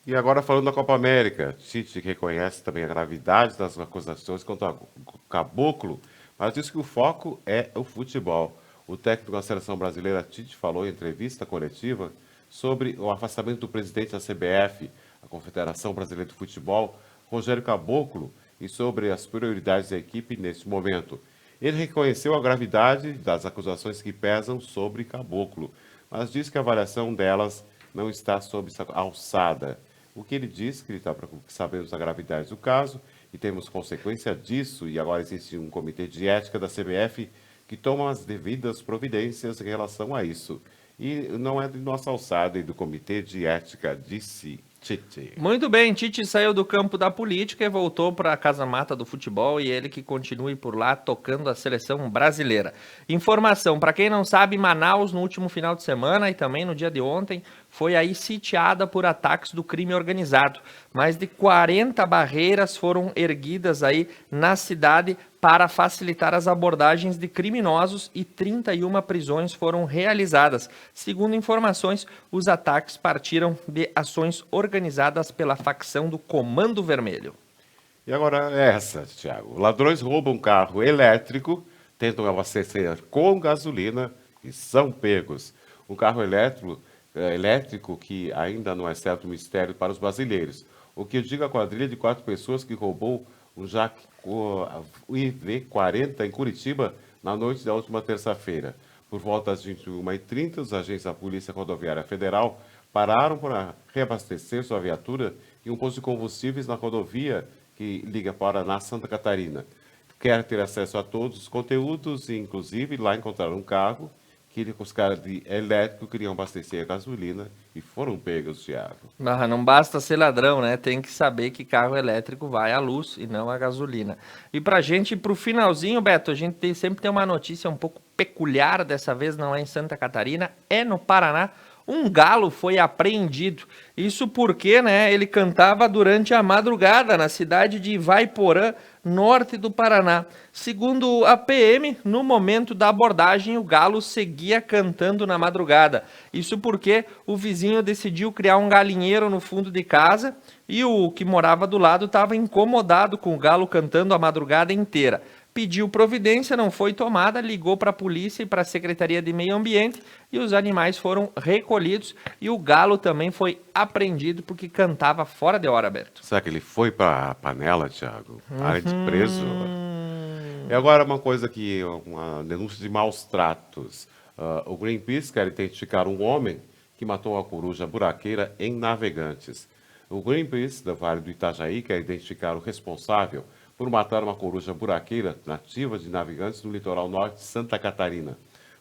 E agora falando da Copa América, Tite reconhece também a gravidade das acusações contra o Caboclo, mas diz que o foco é o futebol. O técnico da seleção brasileira, Tite, falou em entrevista coletiva sobre o afastamento do presidente da CBF, a Confederação Brasileira de Futebol, Rogério Caboclo, e sobre as prioridades da equipe neste momento. Ele reconheceu a gravidade das acusações que pesam sobre Caboclo, mas diz que a avaliação delas não está sob alçada. O que ele diz, que ele está sabendo da gravidade do caso e temos consequência disso, e agora existe um comitê de ética da CBF que toma as devidas providências em relação a isso. E não é de nossa alçada e do comitê de ética, disse Tite. Muito bem, Tite saiu do campo da política e voltou para a casa-mata do futebol, e ele que continue por lá tocando a seleção brasileira. Informação, para quem não sabe, Manaus no último final de semana e também no dia de ontem foi aí sitiada por ataques do crime organizado. Mais de 40 barreiras foram erguidas aí na cidade para facilitar as abordagens de criminosos e 31 prisões foram realizadas. Segundo informações, os ataques partiram de ações organizadas pela facção do Comando Vermelho. E agora essa, Thiago. Ladrões roubam carro elétrico, tentam abastecer com gasolina e são pegos. Um carro elétrico que ainda não é certo mistério para os brasileiros. O que diga a quadrilha de 4 pessoas que roubou um Jaque IV40 em Curitiba na noite da última terça-feira. Por volta das 21h30, os agentes da Polícia Rodoviária Federal pararam para reabastecer sua viatura em um posto de combustíveis na rodovia que liga Paraná a Santa Catarina. Quer ter acesso a todos os conteúdos e, inclusive, lá encontraram um carro que os caras de elétrico queriam abastecer a gasolina e foram pegos, Thiago. Não basta ser ladrão, né? Tem que saber que carro elétrico vai à luz e não à gasolina. E pra gente, pro finalzinho, Beto, a gente sempre tem uma notícia um pouco peculiar, dessa vez não é em Santa Catarina, é no Paraná. um galo foi apreendido. Isso porque, né, ele cantava durante a madrugada na cidade de Ivaiporã, norte do Paraná. Segundo a PM, no momento da abordagem, o galo seguia cantando na madrugada. Isso porque o vizinho decidiu criar um galinheiro no fundo de casa e o que morava do lado estava incomodado com o galo cantando a madrugada inteira. Pediu providência, não foi tomada, ligou para a polícia e para a Secretaria de Meio Ambiente e os animais foram recolhidos e o galo também foi apreendido porque cantava fora de hora, Beto. Será que ele foi para a panela, Thiago? Área de preso? E agora uma coisa que, uma denúncia de maus tratos. O Greenpeace quer identificar um homem que matou uma coruja buraqueira em Navegantes. O Greenpeace da Vale do Itajaí quer identificar o responsável por matar uma coruja buraqueira nativa de Navegantes no litoral norte de Santa Catarina.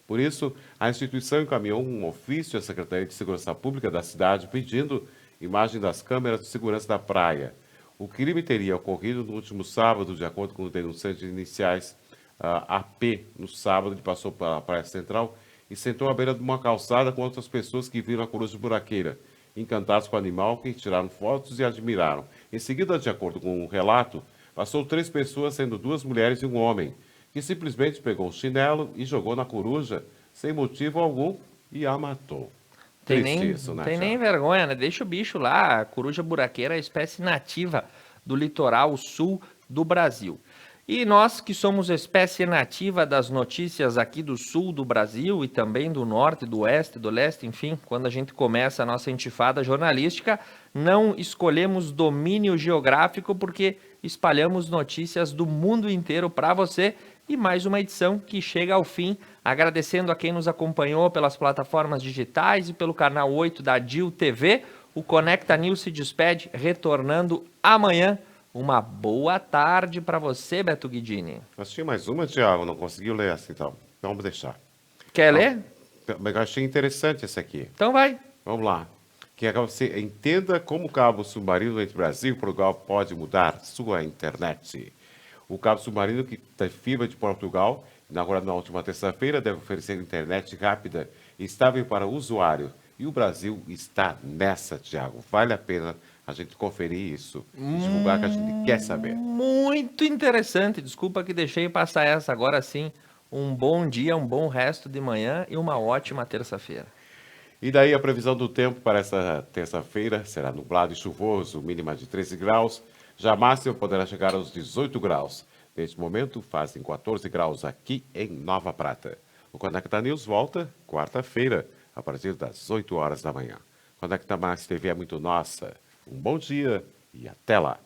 Por isso, a instituição encaminhou um ofício à Secretaria de Segurança Pública da cidade pedindo imagem das câmeras de segurança da praia. O crime teria ocorrido no último sábado, de acordo com os denunciantes iniciais. AP, no sábado, ele passou pela Praia Central e sentou à beira de uma calçada com outras pessoas que viram a coruja buraqueira, encantados com o animal, que tiraram fotos e admiraram. Em seguida, de acordo com o relato, passou 3 pessoas, sendo 2 mulheres e um homem, que simplesmente pegou um chinelo e jogou na coruja, sem motivo algum, e a matou. Tem nem vergonha, né? Deixa o bicho lá. A coruja buraqueira é a espécie nativa do litoral sul do Brasil. E nós que somos espécie nativa das notícias aqui do sul do Brasil e também do norte, do oeste, do leste, enfim, quando a gente começa a nossa intifada jornalística, não escolhemos domínio geográfico porque espalhamos notícias do mundo inteiro para você. E mais uma edição que chega ao fim, agradecendo a quem nos acompanhou pelas plataformas digitais e pelo canal 8 da DIL TV. O Conecta News se despede, retornando amanhã. Uma boa tarde para você, Beto Guidini. Achei mais uma, Thiago, não conseguiu ler essa, então. Vamos deixar. Quer ler? Eu achei interessante esse aqui. Então vai. Vamos lá. Que você entenda como o cabo submarino entre Brasil e Portugal pode mudar sua internet. O cabo submarino da fibra de Portugal, inaugurado na última terça-feira, deve oferecer internet rápida e estável para o usuário. E o Brasil está nessa, Thiago. Vale a pena a gente conferir isso e divulgar, que a gente quer saber. Muito interessante. Desculpa que deixei passar essa. Agora sim, um bom dia, um bom resto de manhã e uma ótima terça-feira. E daí a previsão do tempo para essa terça-feira será nublado e chuvoso, mínima de 13 graus. Já a máxima poderá chegar aos 18 graus. Neste momento, fazem 14 graus aqui em Nova Prata. O Conecta News volta quarta-feira, a partir das 8 horas da manhã. Conecta Mais TV é muito nossa. Um bom dia e até lá.